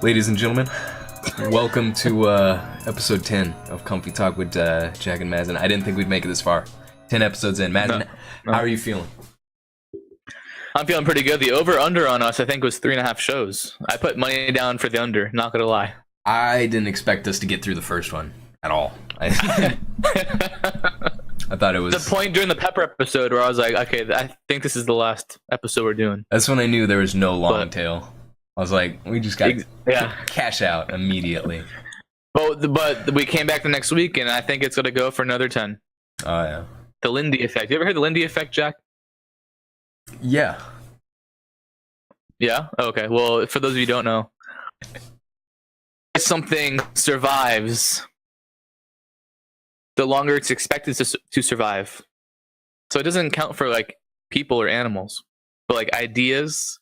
Ladies and gentlemen, welcome to episode 10 of Comfy Talk with Jack and Mazen. I didn't think we'd make it this far. 10 episodes in. Mazen, how are you feeling? I'm feeling pretty good. The over-under on us, I think, was 3.5 shows. I put money down for the under, not gonna lie. I didn't expect us to get through the first one at all. I thought it was... The point during the Pepper episode where I was like, okay, I think this is the last episode we're doing. That's when I knew there was no long tail. I was like, we just got to cash out immediately. But we came back the next week, and I think it's going to go for another 10. Oh, yeah. The Lindy effect. You ever heard the Lindy effect, Jack? Yeah. Yeah? Okay. Well, for those of you who don't know, if something survives, the longer it's expected to survive. So it doesn't count for, like, people or animals, but, like, ideas,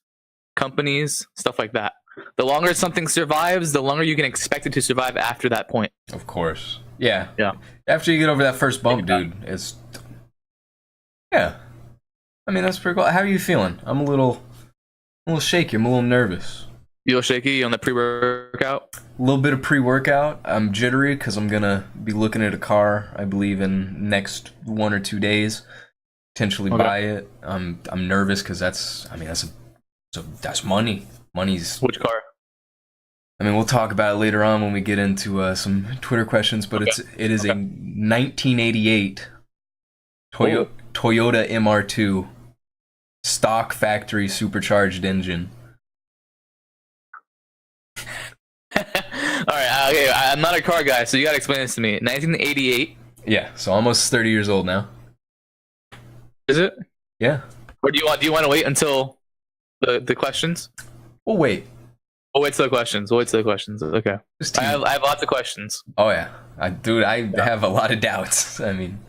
companies, stuff like that. The longer something survives, the longer you can expect it to survive after that point. Of course. Yeah. Yeah. After you get over that first bump, dude, it's... Yeah. I mean, that's pretty cool. How are you feeling? I'm a little shaky. I'm a little nervous. You feel shaky on the pre-workout? A little bit of pre-workout. I'm jittery because I'm going to be looking at a car, I believe, in next 1 or 2 days. Potentially buy it. I'm nervous because that's money. Money's... Which car? I mean, we'll talk about it later on when we get into some Twitter questions, but it is a 1988 Toyota MR2 stock factory supercharged engine. All right, okay, I'm not a car guy, so you gotta explain this to me. 1988. Yeah, so almost 30 years old now. Is it? Yeah. Or do you want to wait until the questions? We'll wait. We'll wait till the questions. Okay. I have lots of questions. Oh yeah, I have a lot of doubts. I mean,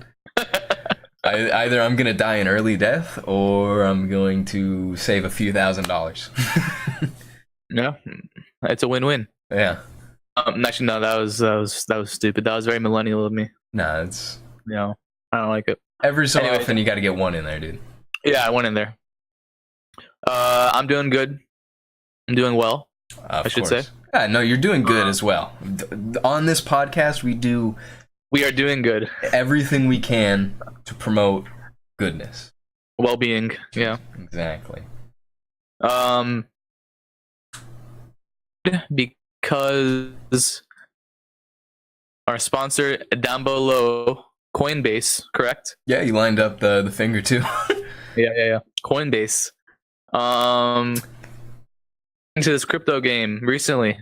either I'm gonna die an early death or I'm going to save a few $1,000s. Yeah, it's a win-win. Yeah. Actually, no, that was stupid. That was very millennial of me. Nah, it's... I don't like it. Every so often, you got to get one in there, dude. Yeah, I went in there. I'm doing good. I'm doing well, I should say. Yeah, no, you're doing good as well. On this podcast, we are doing good. Everything we can to promote goodness. Well-being, yeah. Exactly. Because our sponsor down below, Coinbase, correct? Yeah, you lined up the finger too. Yeah. Coinbase. Into this crypto game recently,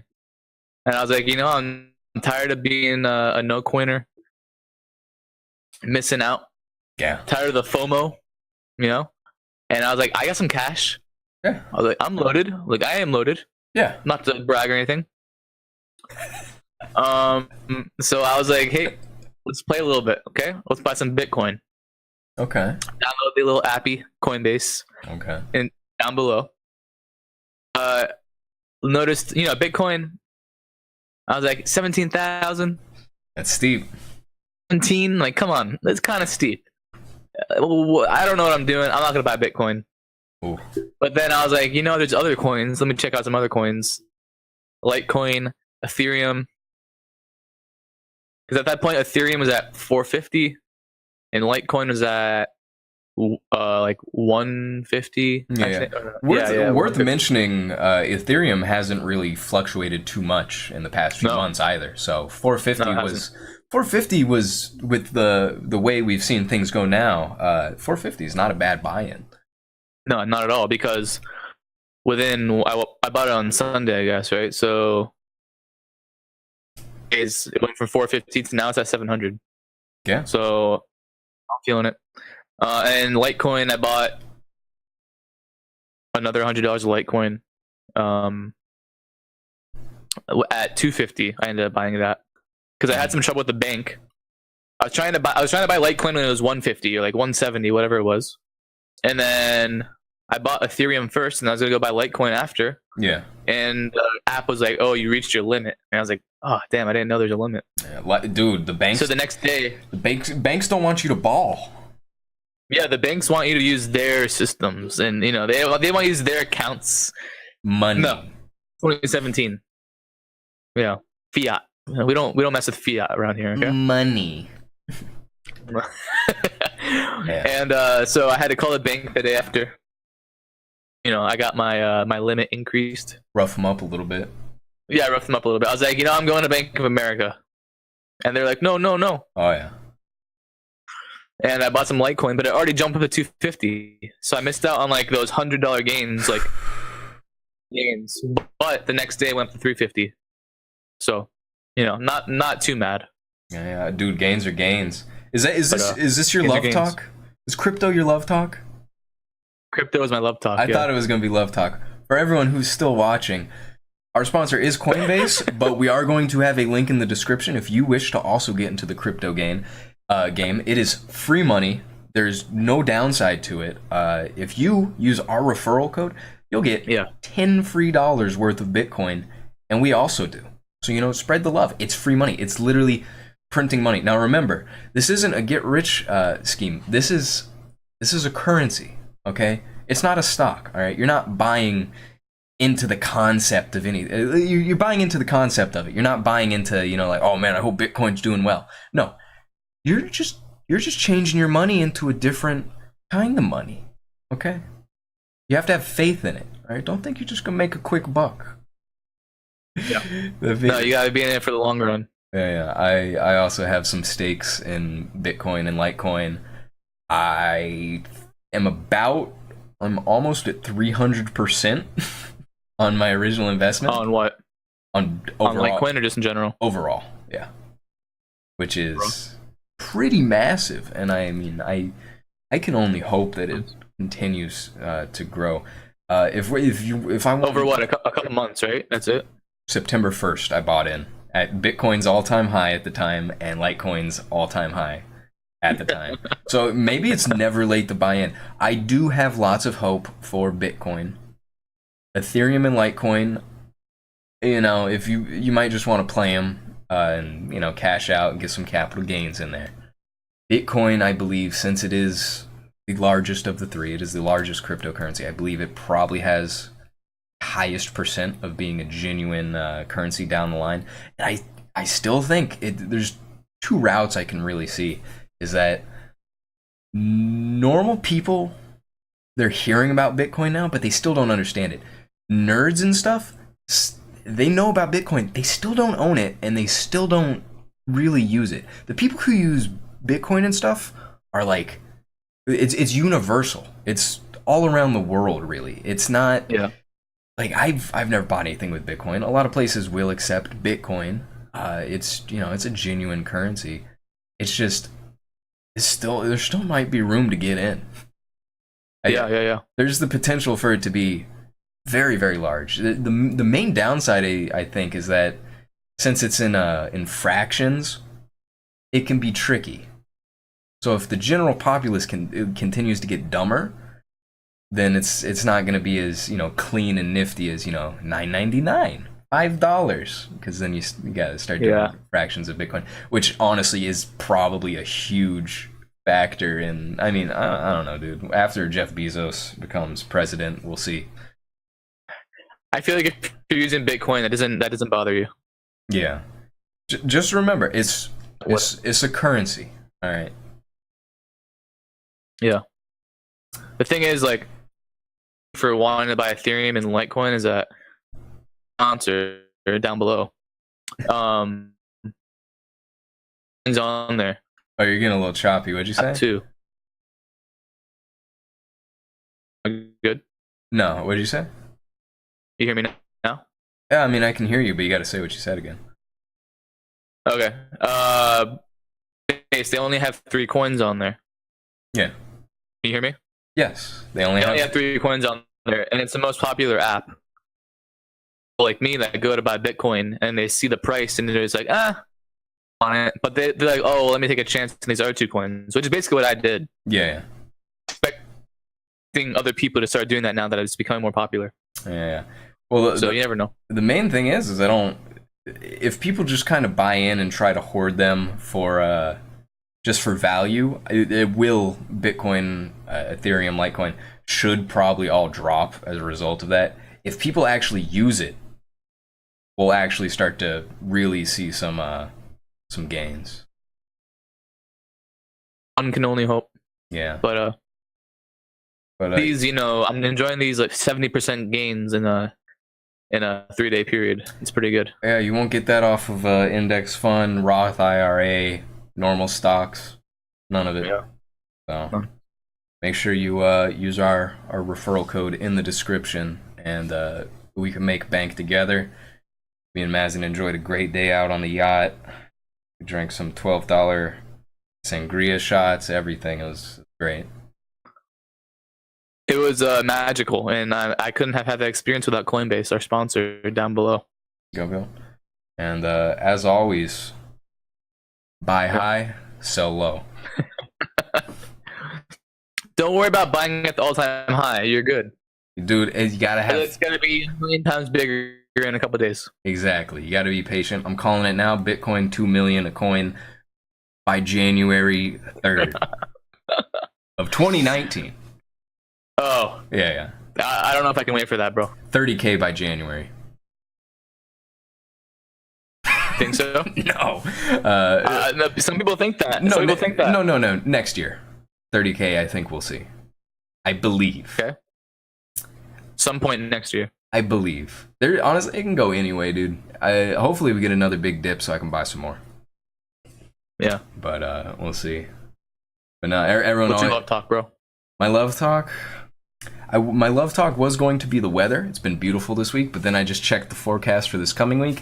and I was like, I'm tired of being a no coiner, missing out. Yeah. Tired of the FOMO, And I was like, I got some cash. Yeah. I was like, I'm loaded. Like, I am loaded. Yeah. Not to brag or anything. So I was like, hey, let's play a little bit, okay? Let's buy some Bitcoin. Okay. Download the little appy Coinbase. Okay. And down below. Noticed, Bitcoin. I was like, 17,000. That's steep. 17, like, come on, that's kind of steep. I don't know what I'm doing. I'm not gonna buy Bitcoin. Ooh. But then I was like, there's other coins. Let me check out some other coins. Litecoin, Ethereum. Because at that point, Ethereum was at 450, and Litecoin was at like 150. Yeah. Worth mentioning, Ethereum hasn't really fluctuated too much in the past few months either. So 450 was with the way we've seen things go now. 450 is not a bad buy-in. No, not at all. Because I bought it on Sunday, I guess, right? So it went from 450 to now it's at 700. Yeah. So I'm feeling it. And Litecoin, I bought another $100 of Litecoin. At 250, I ended up buying that because I had some trouble with the bank. I was trying to buy Litecoin when it was 150 or like 170, whatever it was, and then I bought Ethereum first, and I was gonna go buy Litecoin after. Yeah. And the app was like, "Oh, you reached your limit," and I was like, "Oh, damn, I didn't know there's a limit." Yeah, dude, the banks. So the next day, the banks don't want you to ball. Yeah, the banks want you to use their systems, and you know they want to use their accounts. Money. No, 2017. Yeah, fiat. We don't mess with fiat around here. Okay? Money. Yeah. And so I had to call the bank the day after. You know, I got my my limit increased. Rough them up a little bit. Yeah, I roughed them up a little bit. I was like, I'm going to Bank of America, and they're like, no. Oh yeah. And I bought some Litecoin, but it already jumped up to 250, so I missed out on like those $100 gains, gains. But the next day it went to 350. So, you know, not too mad. Yeah, dude, gains are gains. Is this your love talk? Is crypto your love talk? Crypto is my love talk. I thought it was gonna be love talk. For everyone who's still watching, our sponsor is Coinbase, but we are going to have a link in the description if you wish to also get into the crypto game. It is free money. There's no downside to it. If you use our referral code, you'll get $10 free worth of Bitcoin, and we also do. So, you know, spread the love. It's free money. It's literally printing money. Now, remember, this isn't a get-rich scheme. This is a currency, okay? It's not a stock, all right? You're not buying into the concept of any. You're buying into the concept of it. You're not buying into, you know, like, oh man, I hope Bitcoin's doing well. No, you're just changing your money into a different kind of money, okay? You have to have faith in it, all right? Don't think you're just gonna make a quick buck. Yeah. No, you gotta be in it for the long run. Yeah. I also have some stakes in Bitcoin and Litecoin. I'm almost at 300% on my original investment. On what? On overall, Litecoin or just in general? Overall, yeah. Which is pretty massive, and I mean, I can only hope that it continues to grow. If I want over what, a couple months, right? That's it. September 1st, I bought in at Bitcoin's all-time high at the time, and Litecoin's all-time high at the time. So maybe it's never late to buy in. I do have lots of hope for Bitcoin. Ethereum and Litecoin, you know, if you might just want to play them and, you know, cash out and get some capital gains in there. Bitcoin, I believe, since it is the largest of the three, it is the largest cryptocurrency. I believe it probably has highest percent of being a genuine currency down the line. And I still think there's two routes I can really see. Is that normal people, they're hearing about Bitcoin now, but they still don't understand it. Nerds and stuff, they know about Bitcoin, they still don't own it, and they still don't really use it. The people who use Bitcoin and stuff are like, it's universal. It's all around the world, really. It's not like I've never bought anything with Bitcoin. A lot of places will accept Bitcoin. It's, you know, it's a genuine currency. It's just there still might be room to get in. Yeah. There's the potential for it to be very, very large. The main downside, I think, is that since it's in fractions, it can be tricky. So if the general populace continues to get dumber, then it's not going to be as, you know, clean and nifty as, you know, $9.99. $5, because then you got to start doing fractions of Bitcoin, which honestly is probably a huge factor in. I mean, I don't know, dude. After Jeff Bezos becomes president, we'll see. I feel like if you're using Bitcoin, that doesn't bother you. Yeah, just remember, it's a currency. All right. Yeah. The thing is, like, for wanting to buy Ethereum and Litecoin, is that sponsor down below. Things on there. Oh, you're getting a little choppy. What'd you say? Too. Good. No, what'd you say? You hear me now? Yeah, I mean, I can hear you, but you got to say what you said again. Okay. They only have 3 coins on there. Yeah. Can you hear me? Yes. They only have 3 coins on there, and it's the most popular app. Like me, that go to buy Bitcoin and they see the price and they're just like, on it. But they're like, oh, let me take a chance on these other 2 coins, which is basically what I did. Yeah. Expecting other people to start doing that now that it's becoming more popular. Yeah. Well, so you never know. The main thing is if people just kind of buy in and try to hoard them for just for value, it will Bitcoin, Ethereum, Litecoin should probably all drop as a result of that. If people actually use it, we'll actually start to really see some gains. One can only hope. Yeah. But these, I'm enjoying these like 70% gains in a 3-day period. It's pretty good. Yeah, you won't get that off of index fund, Roth IRA, normal stocks, none of it. Yeah. So make sure you use our referral code in the description, and we can make bank together. Me and Mazin enjoyed a great day out on the yacht. We drank some $12 sangria shots, everything. It was great. It was magical, and I couldn't have had that experience without Coinbase, our sponsor, down below. Go, Bill. And as always, buy high, sell low. Don't worry about buying at the all-time high. You're good. Dude, you gotta have... It's gonna be a million times bigger in a couple of days. Exactly. You gotta be patient. I'm calling it now. Bitcoin, 2 million a coin by January 3rd of 2019. Oh. Yeah. I don't know if I can wait for that, bro. 30K by January. Think so? No. Some people think that. No. Next year. 30K, I think we'll see. I believe. Okay. Some point next year. I believe. Honestly, it can go anyway, dude. Hopefully we get another big dip so I can buy some more. Yeah. But we'll see. But no, everyone... What's your love talk, bro? My love talk? My love talk was going to be the weather. It's been beautiful this week, but then I just checked the forecast for this coming week,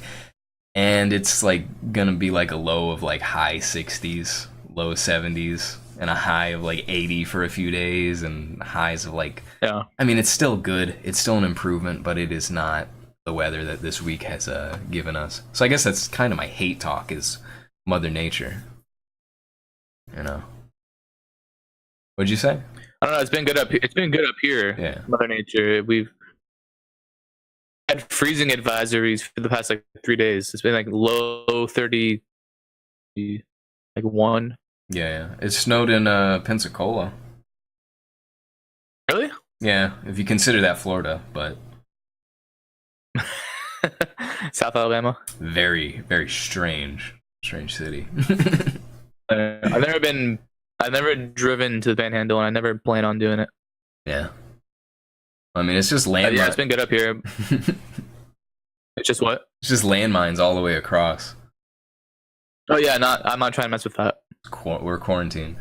and it's like gonna be like a low of like high 60s, low 70s, and a high of like 80 for a few days, and highs of like... Yeah. I mean, it's still good. It's still an improvement, but it is not the weather that this week has given us. So I guess that's kind of my hate talk, is Mother Nature. You know. What'd you say? I don't know. It's been good up. It's been good up here. Yeah. Mother Nature. We've had freezing advisories for the past like 3 days. It's been like low 30, like 1. Yeah. It snowed in Pensacola. Really? Yeah, if you consider that Florida, but South Alabama. Very, very strange city. I've never driven to the Panhandle, and I never plan on doing it. Yeah. I mean, it's just landmines. Yeah, it's been good up here. It's just what? It's just landmines all the way across. Oh yeah, I'm not trying to mess with that. We're quarantined.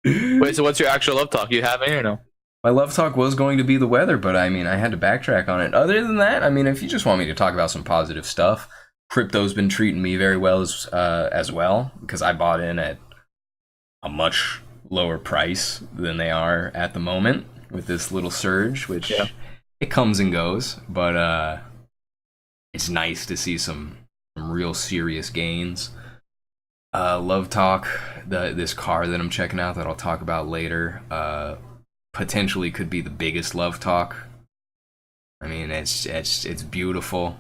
Wait, so what's your actual love talk? You have it or no? My love talk was going to be the weather, but I mean, I had to backtrack on it. Other than that, I mean, if you just want me to talk about some positive stuff, crypto's been treating me very well as well, because I bought in at a much lower price than they are at the moment with this little surge, which it comes and goes, but it's nice to see some real serious gains. Love talk, this car that I'm checking out that I'll talk about later, potentially could be the biggest love talk. I mean, it's beautiful,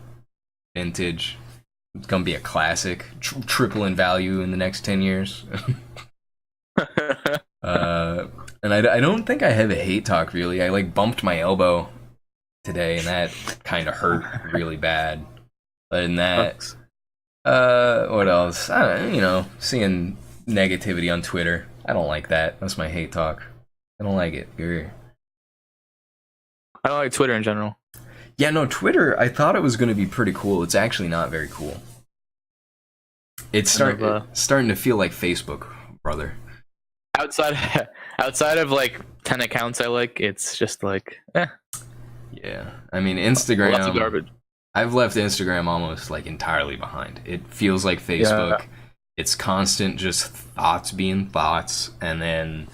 vintage. It's gonna be a classic, triple in value in the next 10 years. And I don't think I have a hate talk really. I like bumped my elbow today, and that kind of hurt really bad. Other than that, what else? I don't know, seeing negativity on Twitter. I don't like that. That's my hate talk. I don't like it. I don't like Twitter in general. Yeah, no, Twitter, I thought it was going to be pretty cool. It's actually not very cool. It's starting to feel like Facebook, brother. Outside of like 10 accounts I like, it's just like, Yeah, I mean, Instagram. Lots of garbage. I've left Instagram almost like entirely behind. It feels like Facebook. Yeah. It's constant just thoughts being thoughts, and then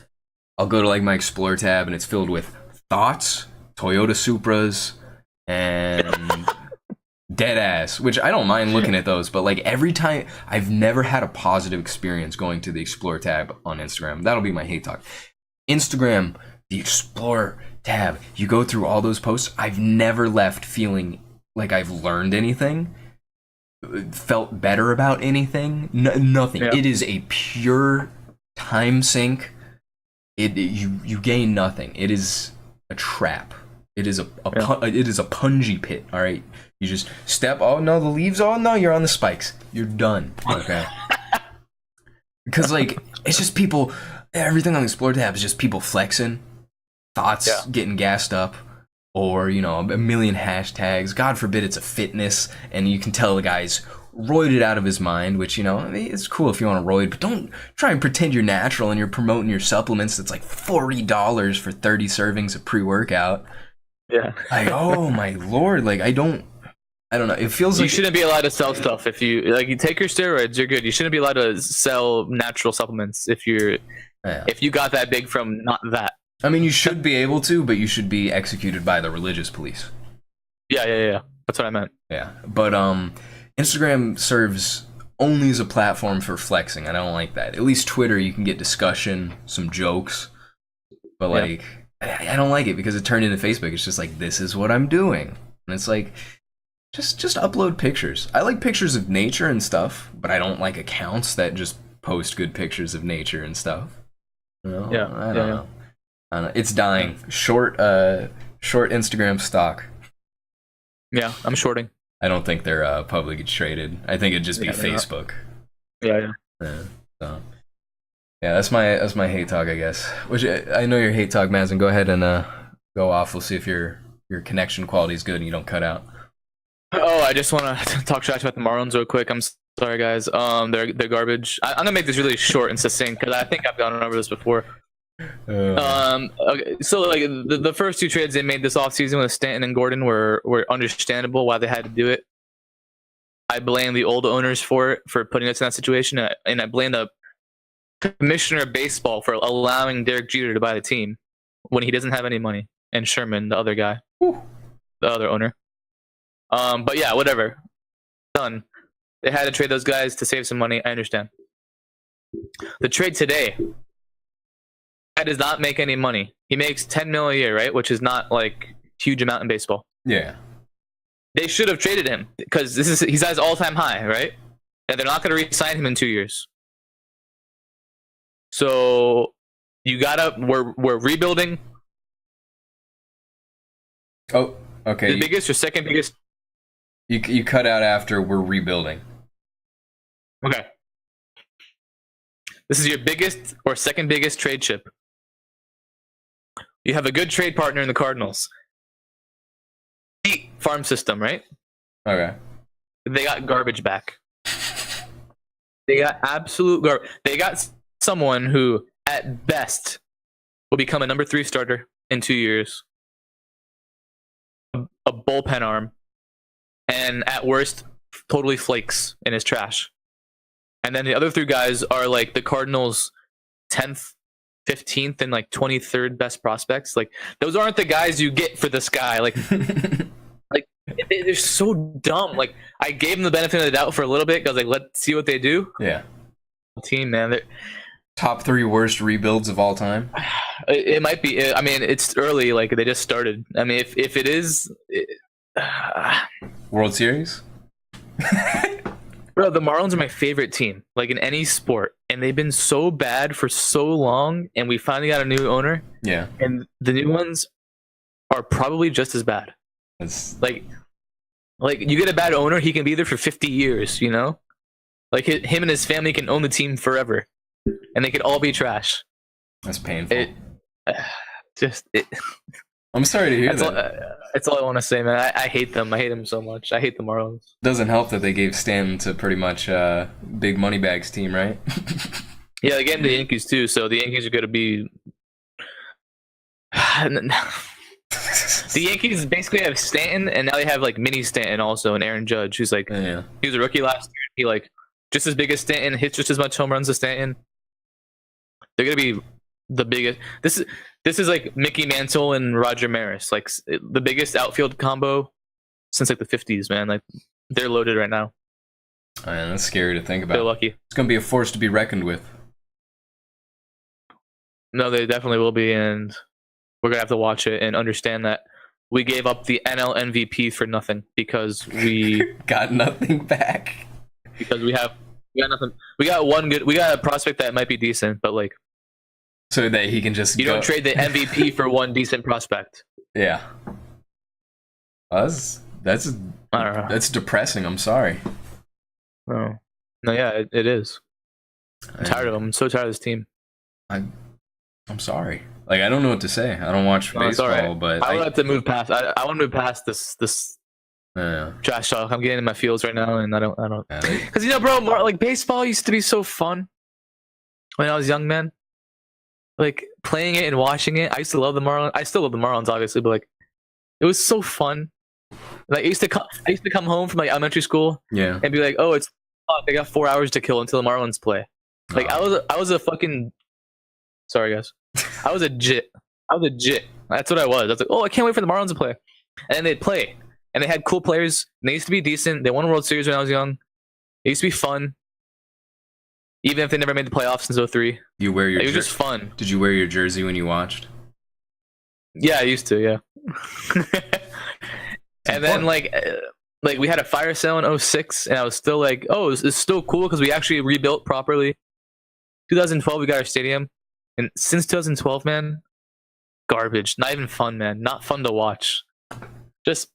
I'll go to like my Explore tab and it's filled with thoughts, Toyota Supras, and dead ass, which I don't mind looking at those, but like every time, I've never had a positive experience going to the Explore tab on Instagram. That'll be my hate talk. Instagram, the Explore tab, you go through all those posts, I've never left feeling like I've learned anything. felt better about anything. Nothing. Yeah. It is a pure time sink. You gain nothing. It is a trap. It is it is a punji pit. All right, you just step. Oh no, the leaves. Oh no, you're on the spikes. You're done. Okay. Because like it's just people. Everything on the Explore tab is just people flexing, thoughts getting gassed up, or you know, a million hashtags. God forbid it's a fitness, and you can tell the guy's roided out of his mind. Which, you know, I mean, it's cool if you want to roid, but don't try and pretend you're natural and you're promoting your supplements. That's like $40 for 30 servings of pre-workout. Yeah. Like, oh my lord, like I don't know. It feels like you shouldn't be allowed to sell stuff if you take your steroids. You're good. You shouldn't be allowed to sell natural supplements if you got that big from not that. I mean, you should be able to, but you should be executed by the religious police. Yeah. That's what I meant. Yeah, but Instagram serves only as a platform for flexing. I don't like that. At least Twitter, you can get discussion, some jokes, but like. I don't like it because it turned into Facebook. It's just like, this is what I'm doing. And it's like, just upload pictures. I like pictures of nature and stuff, but I don't like accounts that just post good pictures of nature and stuff. You know? I don't know. It's dying. Short Instagram stock. Yeah, I'm shorting. I don't think they're publicly traded. I think it'd just be Facebook. Yeah. So. Yeah, that's my hate talk, I guess. Which I know your hate talk, Mazen. Go ahead and go off. We'll see if your connection quality is good and you don't cut out. Oh, I just want to talk trash about the Marlins real quick. I'm sorry, guys. They're garbage. I'm gonna make this really short and succinct because I think I've gone over this before. Okay, so like the first two trades they made this offseason with Stanton and Gordon were understandable why they had to do it. I blame the old owners for putting us in that situation, and I blame the commissioner of baseball for allowing Derek Jeter to buy the team when he doesn't have any money, and Sherman, the other guy, the other owner. But yeah, whatever. Done. They had to trade those guys to save some money. I understand. The trade today, guy does not make any money. He makes $10 million a year, right? Which is not like huge amount in baseball. Yeah. They should have traded him because he's at his all-time high, right? And they're not going to re-sign him in 2 years. So we're rebuilding. Oh, okay. The biggest or second biggest? You cut out after we're rebuilding. Okay. This is your biggest or second biggest trade chip. You have a good trade partner in the Cardinals. Farm system, right? Okay. They got garbage back. They got absolute garbage. They got someone who, at best, will become a number 3 starter in 2 years. A bullpen arm. And at worst, totally flakes in his trash. And then the other 3 guys are like the Cardinals' 10th, 15th, and like 23rd best prospects. Like, those aren't the guys you get for this guy. Like, they're so dumb. Like, I gave them the benefit of the doubt for a little bit because, like, let's see what they do. Yeah. Team, man. Top 3 worst rebuilds of all time? It might be. I mean, it's early. Like, they just started. I mean, if it is... World Series? Bro, the Marlins are my favorite team, like in any sport. And they've been so bad for so long, and we finally got a new owner. Yeah. And the new ones are probably just as bad. It's... Like you get a bad owner, he can be there for 50 years, you know? Like, him and his family can own the team forever. And they could all be trash. That's painful. I'm sorry to hear that. That's all I want to say, man. I hate them. I hate them so much. I hate the Marlins. Doesn't help that they gave Stanton to pretty much big moneybags team, right? Yeah, they gave him the Yankees too, so the Yankees are going to be... The Yankees basically have Stanton, and now they have like mini Stanton also, and Aaron Judge, who's like... Yeah. He was a rookie last year. He like just as big as Stanton, hits just as much home runs as Stanton. They're going to be the biggest... This is like Mickey Mantle and Roger Maris, like the biggest outfield combo since like the 50s, man. Like, they're loaded right now. Man, that's scary to think about. They're lucky. It's going to be a force to be reckoned with. No, they definitely will be, and we're going to have to watch it and understand that we gave up the NL MVP for nothing because we got nothing back. Because we got nothing. We got a prospect that might be decent, but like, so that he can just don't trade the MVP for one decent prospect. Yeah. That's I don't know. That's depressing. I'm sorry. Oh. No, yeah, it is. I'm tired of him. I'm so tired of this team. I'm sorry. Like, I don't know what to say. I don't watch baseball, right. but I would like to move past. I want to move past this trash talk. I'm getting in my feels right now, and I don't. Because bro, like baseball used to be so fun when I was young, man. Like playing it and watching it. I used to love the Marlins. I still love the Marlins, obviously, but like, it was so fun. Like I used to come home from like elementary school, and be like, oh, it's I got 4 hours to kill until the Marlins play. Like I was a fucking. Sorry, guys. I was a jit. That's what I was. I was like, oh, I can't wait for the Marlins to play, and then they'd play, and they had cool players. And they used to be decent. They won a World Series when I was young. It used to be fun, even if they never made the playoffs since 2003. You wear your. It was just fun. Did you wear your jersey when you watched? Yeah, I used to. Yeah. And then like we had a fire sale in 2006, and I was still like, oh, it's still cool because we actually rebuilt properly. 2012, we got our stadium, and since 2012, man, garbage. Not even fun, man. Not fun to watch. Just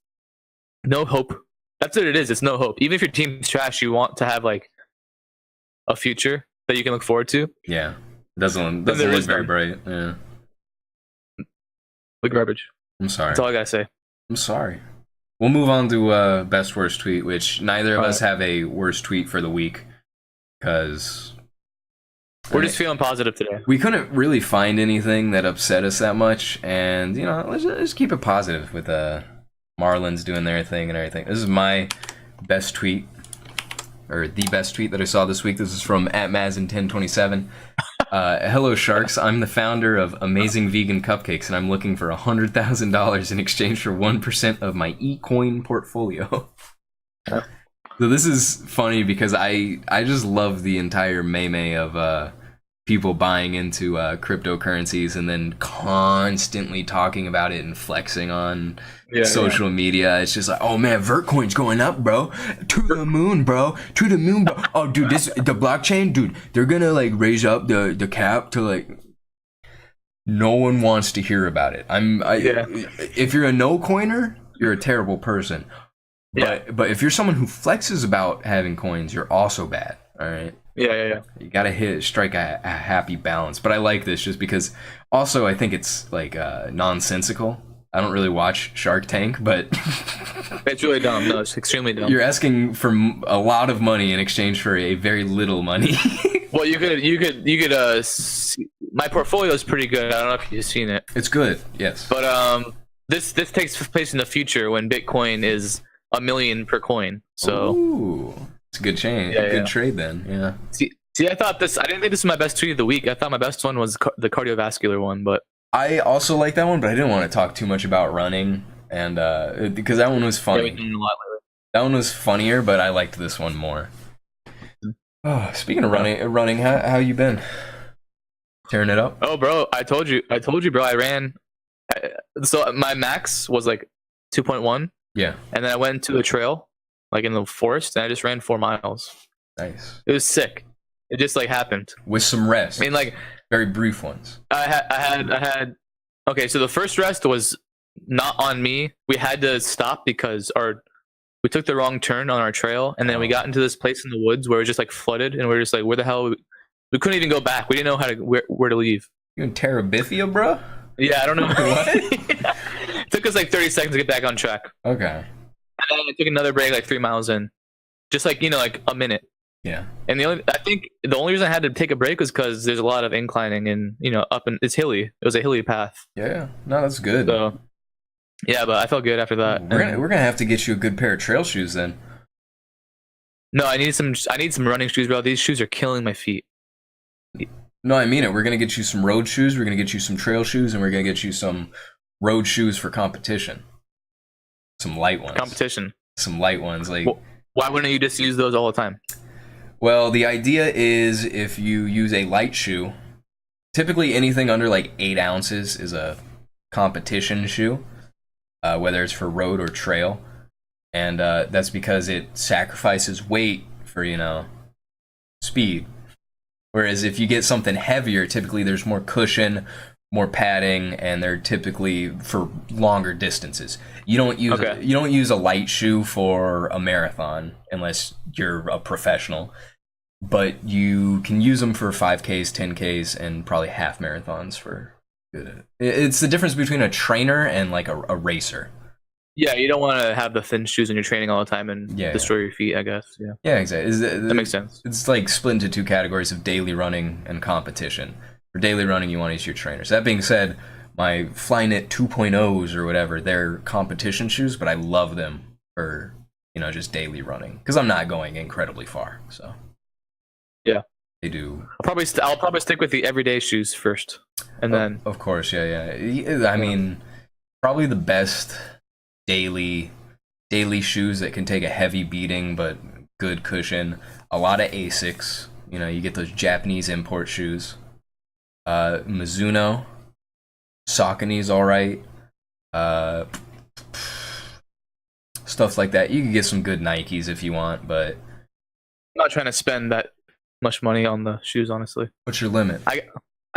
no hope. That's what it is. It's no hope. Even if your team's trash, you want to have like a future that you can look forward to. Yeah, doesn't look very bright. Yeah, like garbage. I'm sorry. That's all I gotta say. I'm sorry. We'll move on to best worst tweet, which neither of us have a worst tweet for the week because we're just feeling positive today. We couldn't really find anything that upset us that much, and let's just keep it positive with Marlins doing their thing and everything. This is my best tweet, or the best tweet that I saw this week. This is from @Mazin1027. Hello Sharks, I'm the founder of Amazing Vegan Cupcakes, and I'm looking for $100,000 in exchange for 1% of my eCoin portfolio. So this is funny because I just love the entire meme of people buying into cryptocurrencies and then constantly talking about it and flexing on social media. It's just like, oh man, Vertcoin's going up, bro. To the moon, bro. To the moon, bro. Oh, dude, the blockchain, dude, they're gonna like raise up the cap to like. No one wants to hear about it. If you're a no coiner, you're a terrible person. But if you're someone who flexes about having coins, you're also bad. All right. Yeah. You gotta strike a happy balance. But I like this just because. Also, I think it's like nonsensical. I don't really watch Shark Tank, but it's really dumb. No, it's extremely dumb. You're asking for a lot of money in exchange for a very little money. Well, you could. My portfolio is pretty good. I don't know if you've seen it. It's good, yes. But this takes place in the future when Bitcoin is $1 million per coin. So ooh, it's a good change. Good trade then. Yeah. See, I thought this. I didn't think this was my best tweet of the week. I thought my best one was the cardiovascular one, but I also like that one, but I didn't want to talk too much about running, and because that one was funny. That one was funnier, but I liked this one more. Oh, speaking of running, how you been? Tearing it up? Oh, bro, I told you, bro. I ran. So my max was like 2.1. Yeah. And then I went to a trail, like in the forest, and I just ran 4 miles. Nice. It was sick. It just like happened with some rest. I mean, like very brief ones. I had. Okay, so the first rest was not on me. We had to stop because we took the wrong turn on our trail, and then we got into this place in the woods where it was just like flooded, and we were just like, where the hell? We couldn't even go back. We didn't know where to leave. You in Terabithia, bro? Yeah, I don't know. What? It took us like 30 seconds to get back on track. Okay. And then I took another break like 3 miles in, just like like a minute. Yeah. And I think the only reason I had to take a break was because there's a lot of inclining and up and it's hilly. It was a hilly path. Yeah. No, that's good. So yeah, but I felt good after that. We're gonna have to get you a good pair of trail shoes then. No, I need some running shoes, bro. These shoes are killing my feet. No, I mean it. We're gonna get you some road shoes. We're gonna get you some trail shoes, and we're gonna get you some road shoes for competition. Some light ones. Competition. Some light ones, like. Well, why wouldn't you just use those all the time? Well, the idea is if you use a light shoe, typically anything under like 8 ounces is a competition shoe. whether it's for road or trail, and that's because it sacrifices weight for speed. Whereas if you get something heavier, typically there's more cushion, more padding, and they're typically for longer distances. You don't use a light shoe for a marathon unless you're a professional, but you can use them for 5Ks, 10Ks, and probably half marathons for good. It's the difference between a trainer and like a racer. Yeah, you don't want to have the thin shoes when you're training all the time and destroy your feet, I guess. Yeah. Yeah, exactly. That makes sense. It's like split into two categories of daily running and competition. For daily running, you want to use your trainers. That being said, my Flyknit 2.0s or whatever, they're competition shoes, but I love them for, just daily running because I'm not going incredibly far. So yeah, they do. I'll probably stick with the everyday shoes first, and then of course, yeah. I mean, probably the best daily shoes that can take a heavy beating but good cushion. A lot of Asics. You get those Japanese import shoes. Mizuno, Saucony's all right. Stuff like that. You can get some good Nikes if you want, but I'm not trying to spend that much money on the shoes, honestly. What's your limit? I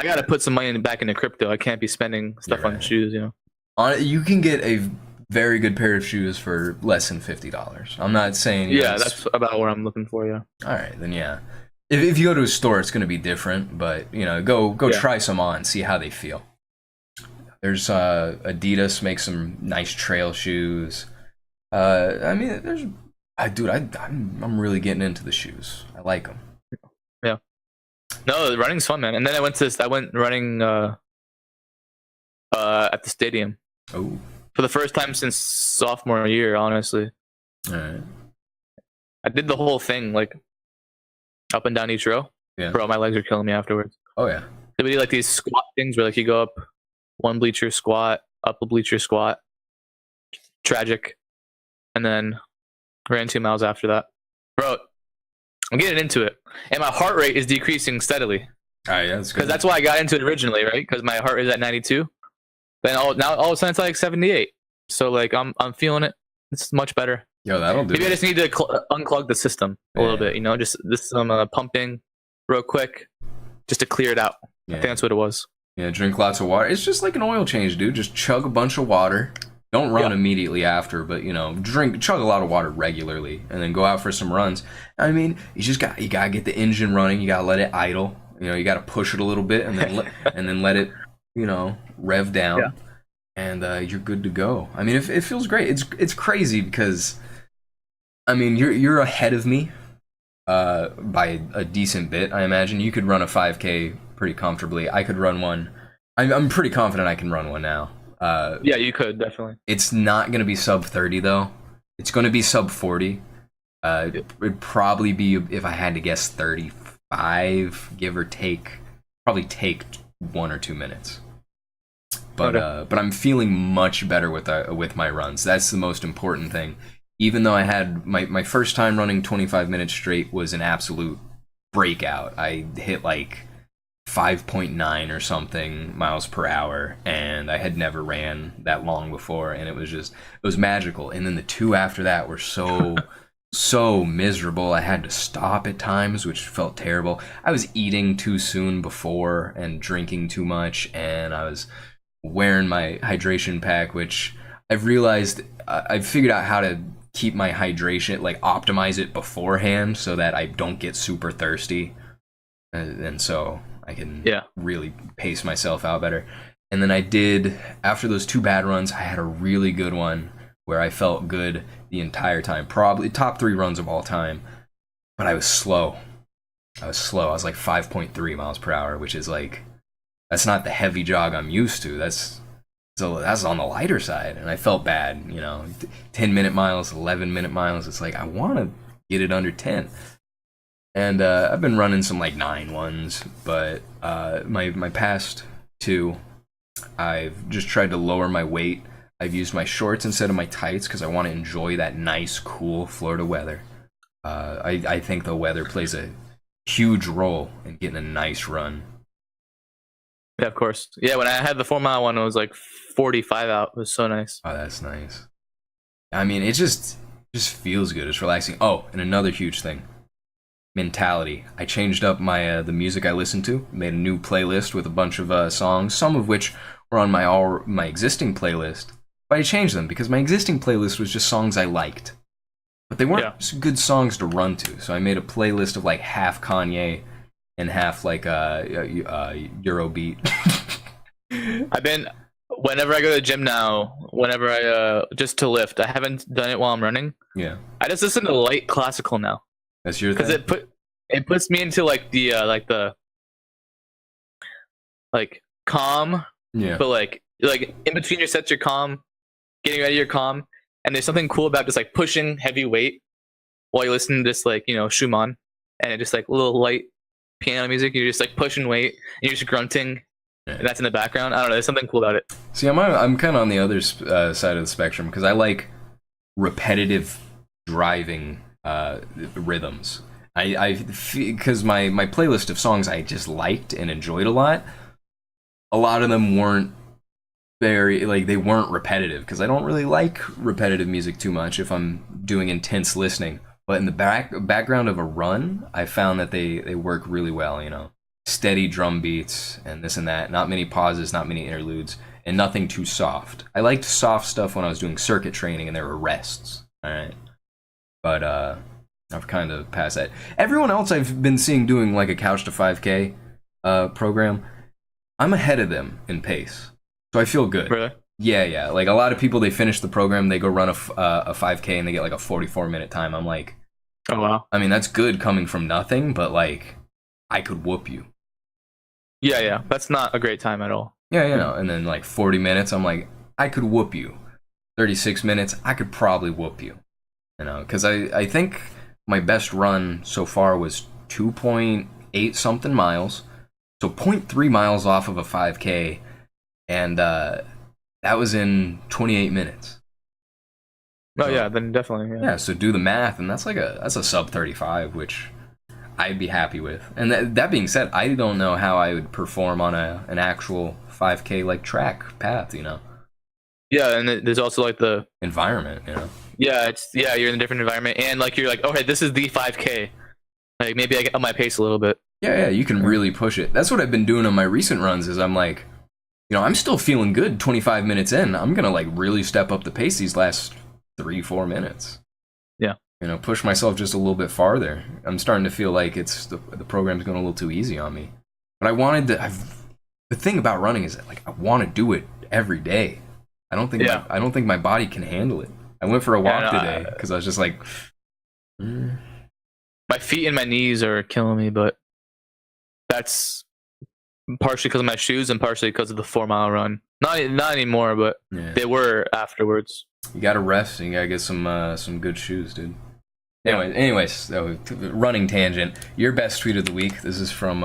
gotta put some money back into crypto. I can't be spending stuff on shoes, You can get a very good pair of shoes for less than $50. I'm not saying that's about what I'm looking for. Yeah. All right, then yeah. If you go to a store, it's going to be different, but go try some on, see how they feel. There's Adidas makes some nice trail shoes. I mean, I'm really getting into the shoes. I like them. Yeah. No, the running's fun, man. And then I went running at the stadium. Oh. For the first time since sophomore year, honestly. All right. I did the whole thing, like up and down each row. Yeah. Bro, my legs are killing me afterwards. Oh yeah. Did we do like these squat things where like you go up one bleacher squat, up a bleacher squat, tragic, and then ran 2 miles after that. Bro, I'm getting into it, and my heart rate is decreasing steadily. All right, that's good. Because that's why I got into it originally, right? Because my heart is at 92. Then now all of a sudden it's like 78. So like I'm feeling it. It's much better. Yo, that'll do. Maybe I just need to unclog the system a little bit. Just some pumping real quick, just to clear it out. I think that's what it was. Yeah, drink lots of water. It's just like an oil change, dude. Just chug a bunch of water. Don't run immediately after, but chug a lot of water regularly, and then go out for some runs. I mean, you gotta get the engine running. You gotta let it idle. You gotta push it a little bit, and then let it rev down, and you're good to go. I mean, it feels great. It's crazy because, I mean, you're ahead of me by a decent bit. I imagine you could run a 5K pretty comfortably. I could run one. I'm pretty confident I can run one now. Yeah, you could definitely. It's not going to be sub 30 though. It's going to be sub 40. It'd probably be, if I had to guess, 35, give or take. Probably take 1 or 2 minutes. But I'm feeling much better with my runs. That's the most important thing. Even though I had my first time running 25 minutes straight was an absolute breakout. I hit like 5.9 or something miles per hour, and I had never ran that long before, and it was magical. And then the 2 after that were so miserable. I had to stop at times, which felt terrible. I was eating too soon before and drinking too much, and I was wearing my hydration pack, which I've realized I've figured out how to keep my hydration, like optimize it beforehand so that I don't get super thirsty, and so I can really pace myself out better. And then after those 2 bad runs, I had a really good one where I felt good the entire time. Probably top 3 runs of all time. But I was slow. I was like 5.3 miles per hour, which is like, that's not the heavy jog I'm used to. That's on the lighter side. And I felt bad, 10-minute miles, 11-minute miles. It's like, I want to get it under 10. And I've been running some like 9 ones, but my past 2, I've just tried to lower my weight. I've used my shorts instead of my tights because I want to enjoy that nice, cool Florida weather. I think the weather plays a huge role in getting a nice run. Yeah, of course. Yeah, when I had the 4 mile one, it was like 45 out. It was so nice. Oh, that's nice. I mean, it just feels good. It's relaxing. Oh, and another huge thing. Mentality. I changed up my the music I listen to. Made a new playlist with a bunch of songs, some of which were on my existing playlist. But I changed them because my existing playlist was just songs I liked, but they weren't good songs to run to. So I made a playlist of like half Kanye and half like Eurobeat. Whenever I go to the gym now, whenever I just to lift, I haven't done it while I'm running. Yeah, I just listen to light classical now. That's your thing. Because it puts me into like the calm. Yeah. But like in between your sets, you're calm, getting ready, you're calm, and there's something cool about just like pushing heavy weight while you listen to this Schumann, and it just like little light piano music. You're just like pushing weight, and you're just grunting. Yeah. And that's in the background. I don't know. There's something cool about it. See, I'm kind of on the other side of the spectrum because I like repetitive driving rhythms. Because my playlist of songs I just liked and enjoyed a lot of them weren't they weren't repetitive because I don't really like repetitive music too much if I'm doing intense listening. But in the background of a run, I found that they work really well, steady drum beats and this and that, not many pauses, not many interludes, and nothing too soft. I liked soft stuff when I was doing circuit training and there were rests, all right? But I've kind of passed that. Everyone else I've been seeing doing like a Couch to 5K program, I'm ahead of them in pace, so I feel good. Really? Yeah. Like a lot of people, they finish the program, they go run a 5K, and they get like a 44-minute time. I'm like, oh wow. I mean, that's good coming from nothing, but like, I could whoop you. Yeah. That's not a great time at all. Yeah. And then like 40 minutes, I'm like, I could whoop you. 36 minutes, I could probably whoop you. Because I think my best run so far was 2.8 something miles. So 0.3 miles off of a 5K, and that was in 28 minutes. Oh yeah, then definitely. Yeah, so do the math, and that's a sub 35, which I'd be happy with. And that being said, I don't know how I would perform on an actual 5K like track path, Yeah, and there's also like the environment, Yeah, you're in a different environment, and like you're like, okay, this is the 5K. Like maybe I get up my pace a little bit. Yeah, you can really push it. That's what I've been doing on my recent runs is I'm like, I'm still feeling good 25 minutes in. I'm going to like really step up the pace these last 3-4 minutes. Yeah. Push myself just a little bit farther. I'm starting to feel like the program's going a little too easy on me. But the thing about running is that like I want to do it every day. I don't think my body can handle it. I went for a walk today because I was just like my feet and my knees are killing me, but that's partially because of my shoes and partially because of the 4 mile run. Not anymore, but they were afterwards. You gotta rest and you gotta get some good shoes, dude. Anyways, running tangent. Your best tweet of the week. This is from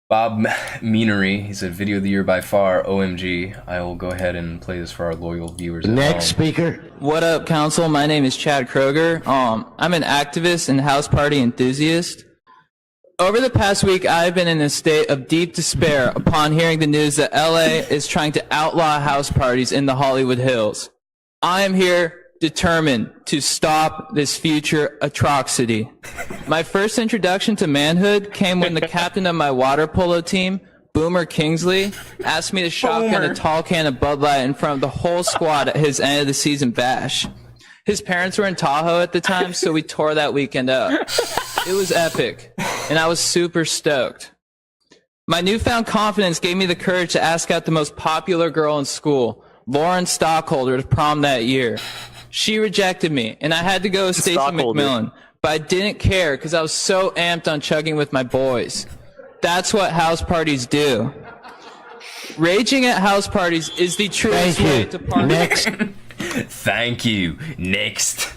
Bob Meanery. He said, "Video of the year by far, OMG." I will go ahead and play this for our loyal viewers. Next speaker. What up, council? My name is Chad Kroger. I'm an activist and house party enthusiast. Over the past week, I've been in a state of deep despair upon hearing the news that LA is trying to outlaw house parties in the Hollywood Hills. I am here determined to stop this future atrocity. My first introduction to manhood came when the captain of my water polo team, Boomer Kingsley, asked me to shotgun a tall can of Bud Light in front of the whole squad at his end of the season bash. His parents were in Tahoe at the time, so we tore that weekend up. It was epic, and I was super stoked. My newfound confidence gave me the courage to ask out the most popular girl in school, Lauren Stockholder, to prom that year. She rejected me, and I had to go with Stacey McMillan, but I didn't care because I was so amped on chugging with my boys. That's what house parties do. Raging at house parties is the truest way to party. Next. Thank you. Next.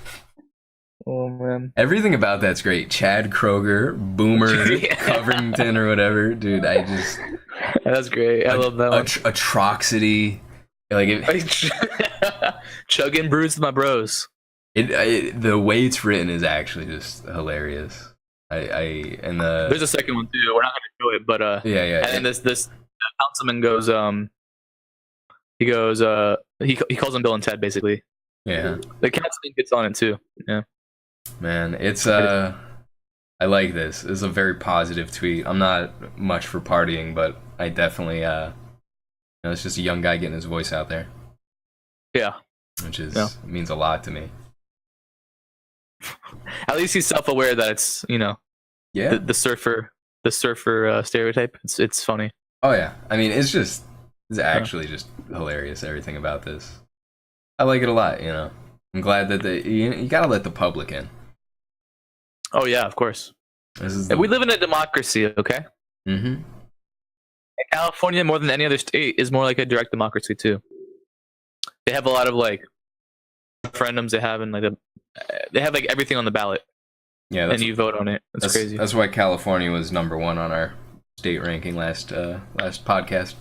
Oh man. Everything about that's great. Chad Kroger, Boomer, Covington, or whatever. Dude, that's great. I love that one. Atrocity. Chugging brews with my bros. The way it's written is actually just hilarious. There's a second one too. We're not gonna show it, but yeah. And then this councilman goes he calls him Bill and Ted basically. Yeah. The councilman gets on it too. Yeah. Man, it's I like this. This is a very positive tweet. I'm not much for partying, but I definitely it's just a young guy getting his voice out there. Yeah. Which means a lot to me. At least he's self-aware that it's the surfer stereotype. It's funny. Oh yeah, I mean it's actually just hilarious. Everything about this, I like it a lot. I'm glad that you gotta let the public in. Oh yeah, of course. We live in a democracy, okay? Mm-hmm. California, more than any other state, is more like a direct democracy too. They have a lot of like referendums. They have like everything on the ballot. Yeah, and you vote on it. That's crazy. That's why California was number 1 on our state ranking last podcast.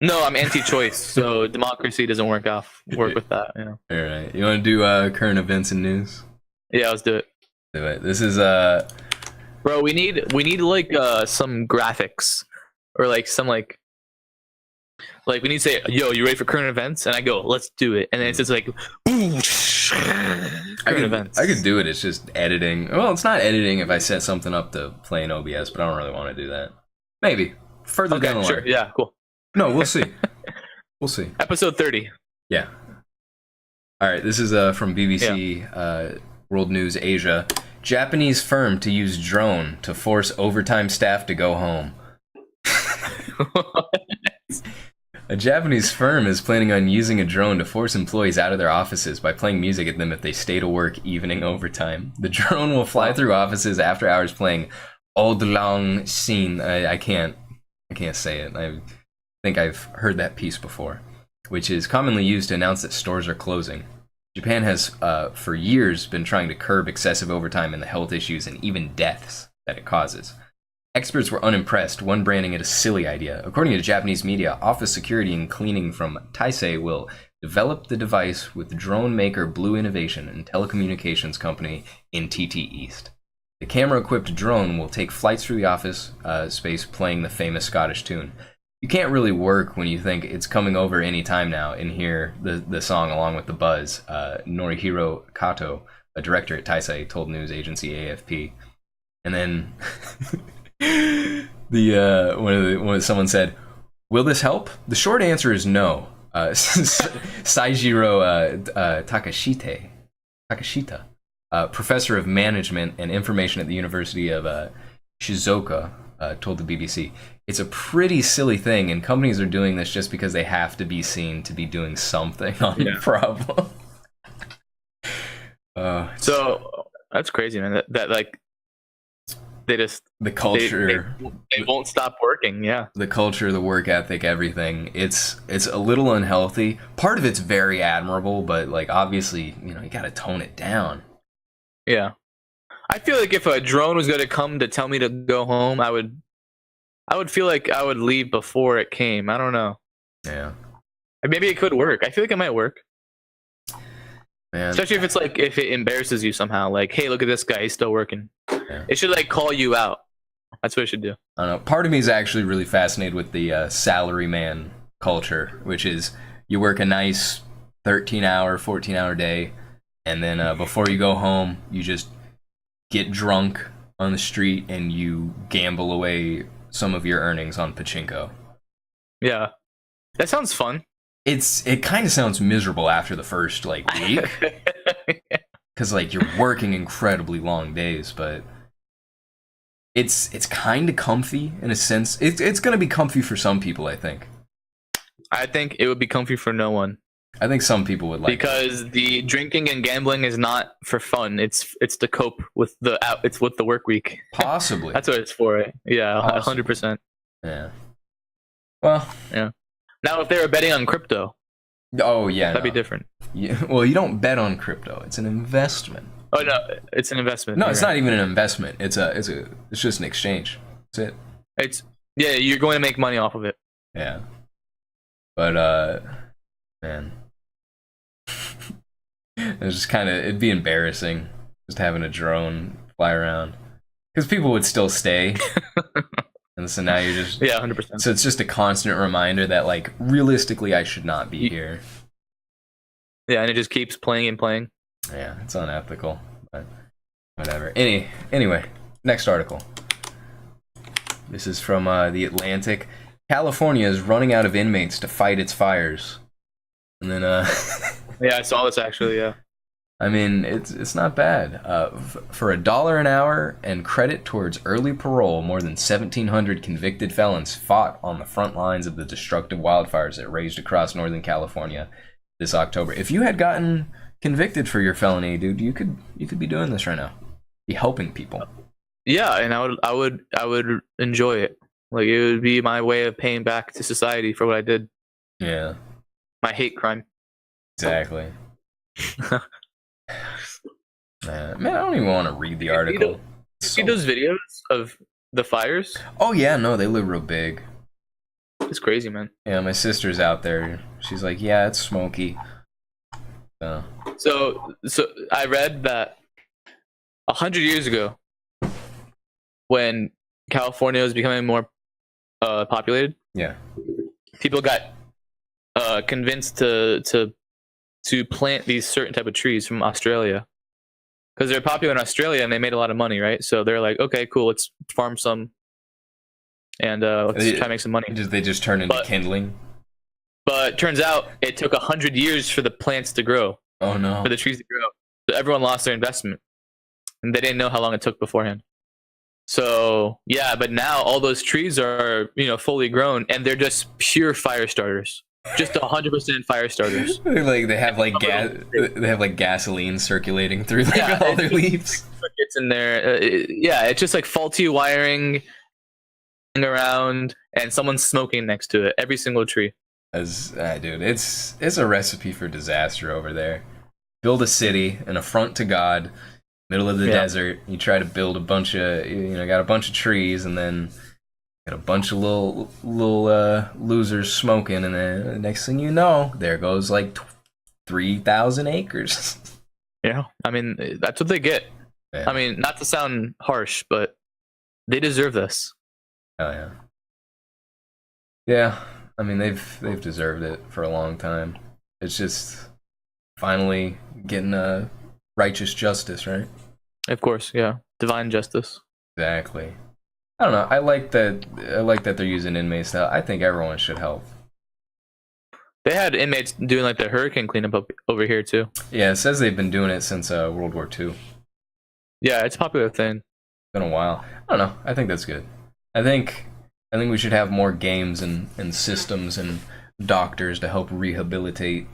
No, I'm anti-choice, so democracy doesn't work with that. All right, you want to do current events and news? Yeah, let's do it. Do it. This is Bro, we need like some graphics or like some like we need to say, yo, you ready for current events? And I go, let's do it. And then it's just like, current events. I could do it. It's just editing. Well, it's not editing if I set something up to play in OBS, but I don't really want to do that. Maybe further down the line. Sure. Yeah, cool. No, we'll see. We'll see. Episode 30. Yeah. All right. This is from BBC World News Asia. Japanese firm to use drone to force overtime staff to go home. A Japanese firm is planning on using a drone to force employees out of their offices by playing music at them if they stay to work evening overtime. The drone will fly through offices after hours playing Old Lang Syne. I can't say it. I think I've heard that piece before, which is commonly used to announce that stores are closing. Japan has for years been trying to curb excessive overtime and the health issues and even deaths that it causes. Experts were unimpressed, one branding it a silly idea. According to Japanese media, Office Security and Cleaning from Taisei will develop the device with drone maker Blue Innovation and telecommunications company NTT East. The camera-equipped drone will take flights through the office space playing the famous Scottish tune. You can't really work when you think it's coming over any time now and hear the song along with the buzz. Norihiro Kato, a director at Taisei, told news agency AFP. And then someone said, "Will this help?" The short answer is no. Saijiro Takashita, professor of management and information at the University of Shizuoka, told the BBC, "It's a pretty silly thing, and companies are doing this just because they have to be seen to be doing something on the problem." So that's crazy, man. That like they just the culture they won't stop working. Yeah, the culture, the work ethic, everything. It's a little unhealthy. Part of it's very admirable, but like obviously, you gotta tone it down. Yeah, I feel like if a drone was going to come to tell me to go home, I would feel like I would leave before it came. I don't know. Yeah. Maybe it could work. I feel like it might work. Man. Especially if it embarrasses you somehow. Like, hey, look at this guy. He's still working. Yeah. It should like call you out. That's what it should do. I don't know. Part of me is actually really fascinated with the salary man culture, which is you work a nice 13-hour, 14-hour day, and then before you go home, you just get drunk on the street and you gamble away some of your earnings on pachinko. Yeah. That sounds fun. It kind of sounds miserable after the first week. Cuz you're working incredibly long days, but it's kind of comfy in a sense. It's going to be comfy for some people, I think. I think it would be comfy for no one. I think some people would like because the drinking and gambling is not for fun. It's to cope with the work week. Possibly. That's what it's for. Yeah, 100%. Yeah. Well. Yeah. Now, if they were betting on crypto. Oh yeah. That'd be different. Yeah. Well, you don't bet on crypto. It's an investment. Oh no, it's an investment. No, it's not even an investment. It's just an exchange. That's it. You're going to make money off of it. Yeah. But man. It's just it'd be embarrassing just having a drone fly around. Because people would still stay. And so now you're just... Yeah, 100%. So it's just a constant reminder that, like, realistically, I should not be here. Yeah, and it just keeps playing and playing. Yeah, it's unethical. But whatever. Anyway, next article. This is from The Atlantic. California is running out of inmates to fight its fires. And then... Yeah, I saw this, actually, yeah. I mean, it's not bad. For $1 an hour and credit towards early parole, more than 1,700 convicted felons fought on the front lines of the destructive wildfires that raged across Northern California this October. If you had gotten convicted for your felony, dude, you could be doing this right now. Be helping people. Yeah, and I would enjoy it. Like, it would be my way of paying back to society for what I did. Yeah. My hate crime. Exactly. Man, I don't even want to read the article. You see those videos of the fires? Oh yeah, no, they look real big. It's crazy, man. Yeah, my sister's out there. She's like, yeah, it's smoky. So I read that 100 years ago, when California was becoming more populated, yeah, people got convinced to plant these certain type of trees from Australia. Because they're popular in Australia and they made a lot of money, right? So they're like, okay, cool, let's farm some and let's try to make some money. They just turn into kindling? But turns out it took 100 years for the plants to grow. Oh no. For the trees to grow. So everyone lost their investment. And they didn't know how long it took beforehand. So, yeah, but now all those trees are, fully grown and they're just pure fire starters. Just 100% fire starters. They have like gasoline circulating through all their leaves. It's in there. It's just like faulty wiring around, and someone's smoking next to it. Every single tree. Dude, it's a recipe for disaster over there. Build a city, an affront to God, middle of the desert. You try to build a bunch of, got a bunch of trees, and then got a bunch of little losers smoking, and then the next thing you know, there goes like 3,000 acres. Yeah, I mean, that's what they get. Yeah. I mean, not to sound harsh, but they deserve this. Oh yeah. Yeah, I mean, they've deserved it for a long time. It's just finally getting righteous justice, right? Of course, yeah, divine justice. Exactly. I don't know. I like that they're using inmates now. I think everyone should help. They had inmates doing like the hurricane cleanup over here too. Yeah, it says they've been doing it since World War II. Yeah, it's a popular thing. It's been a while. I don't know. I think that's good. I think we should have more games and systems and doctors to help rehabilitate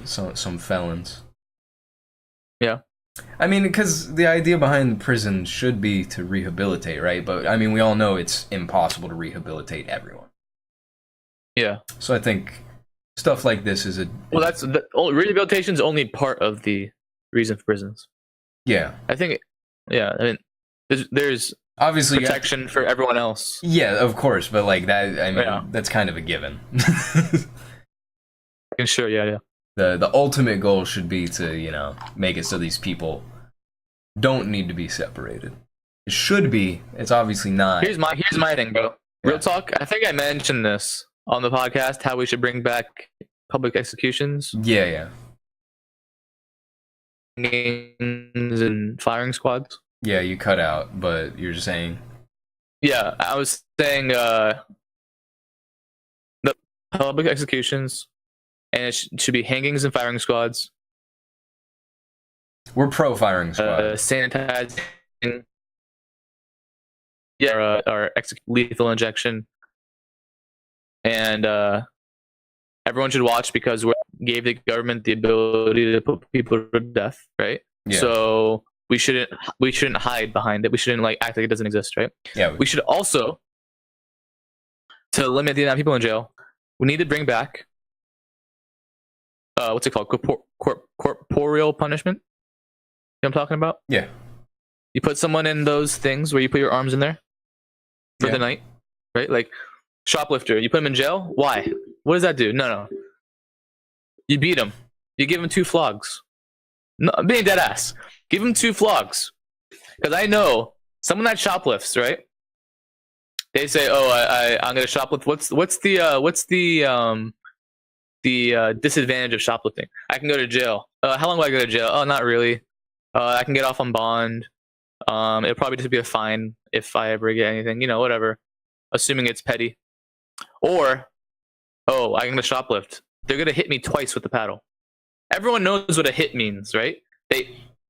some felons. Yeah. I mean, because the idea behind prison should be to rehabilitate, right? But, I mean, we all know it's impossible to rehabilitate everyone. Yeah. So I think stuff like this is rehabilitation is only part of the reason for prisons. Yeah. I think, I mean, there's obviously protection for everyone else. Yeah, of course, but like that, I mean, that's kind of a given. Sure, yeah. The ultimate goal should be to, make it so these people don't need to be separated. It should be. It's obviously not. Here's my thing, bro. Real talk. I think I mentioned this on the podcast, how we should bring back public executions. Yeah. And firing squads. Yeah, you cut out, but you're just saying. Yeah, I was saying the public executions. And it should be hangings and firing squads. We're pro firing squad. Sanitizing. Yeah, or lethal injection. And everyone should watch because we gave the government the ability to put people to death, right? Yeah. So we shouldn't hide behind it. We shouldn't act like it doesn't exist, right? Yeah. We should also, to limit the amount of people in jail, we need to bring back what's it called? Corporeal punishment. You know what I'm talking about? Yeah. You put someone in those things where you put your arms in there for the night, right? Like shoplifter, you put him in jail. Why? What does that do? No. You beat him. You give him 2 flogs. No, I'm being dead ass. Give him 2 flogs. Because I know Someone that shoplifts, right? They say, "Oh, I'm gonna shoplift." What's the disadvantage of shoplifting? I can go to jail. How long will I go to jail? Oh, not really. I can get off on bond. It'll probably just be a fine if I ever get anything. Whatever. Assuming it's petty. Or, oh, I'm gonna shoplift. They're gonna hit me twice with the paddle. Everyone knows what a hit means, right?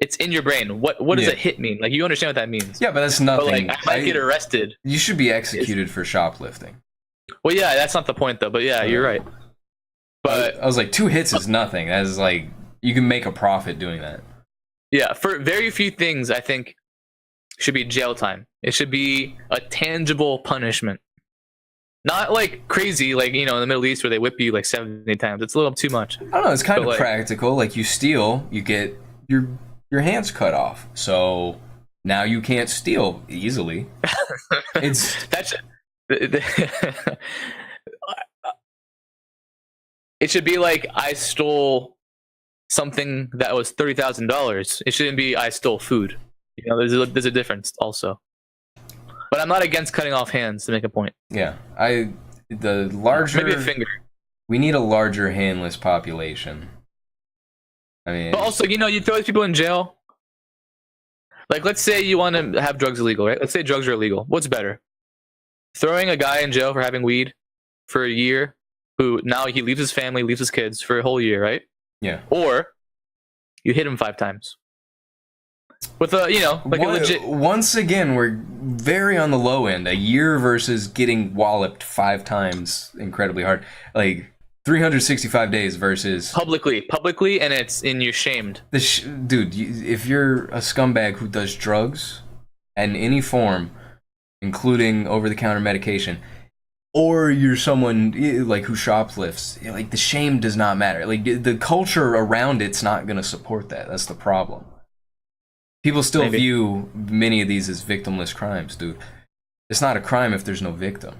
It's in your brain. What does a hit mean? Like, you understand what that means. Yeah, but that's nothing. But, like, I might get arrested. You should be executed for shoplifting. Well, yeah, that's not the point, though. But yeah, you're right. But I was like, 2 hits is nothing. That is like, you can make a profit doing that. Yeah, for very few things, I think should be jail time. It should be a tangible punishment. Not like crazy, like, in the Middle East where they whip you like 70 times. It's a little too much. I don't know. It's kind of practical. Like, you steal, you get your hands cut off. So now you can't steal easily. It should be like, I stole something that was $30,000. It shouldn't be I stole food. There's a difference also. But I'm not against cutting off hands to make a point. Yeah, the larger, maybe a finger. We need a larger handless population. I mean, but also, you throw these people in jail. Like, let's say you want to have drugs illegal, right? Let's say drugs are illegal. What's better? Throwing a guy in jail for having weed for a year, who now he leaves his family, leaves his kids for a whole year, right? Yeah. Or you hit him 5 times. With a legit. Once again, we're very on the low end. A year versus getting walloped 5 times incredibly hard. Like 365 days versus publicly, and you're shamed. Dude, if you're a scumbag who does drugs in any form, including over-the-counter medication, or you're someone like who shoplifts, like, the shame does not matter. Like, the culture around it's not going to support that. That's the problem. People still view many of these as victimless crimes, dude. It's not a crime if there's no victim.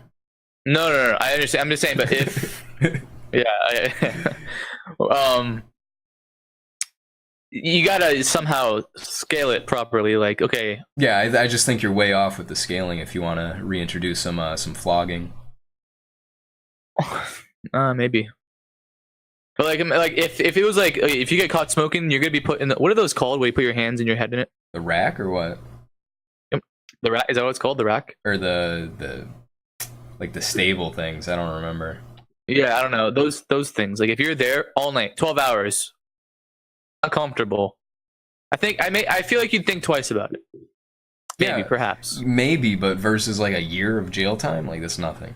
No. I understand. I'm just saying, but if you gotta somehow scale it properly. Like, okay. Yeah, I just think you're way off with the scaling. If you want to reintroduce some flogging. Maybe. But like if it was like, if you get caught smoking, you're gonna be put in what are those called where you put your hands and your head in it? The rack or what? The rack, is that what it's called? The rack? Or the like the stable things? I don't remember. Yeah, I don't know. Those things. Like, if you're there all night, 12 hours, uncomfortable. I feel like you'd think twice about it. Maybe, perhaps. Maybe, but versus like a year of jail time, like, that's nothing.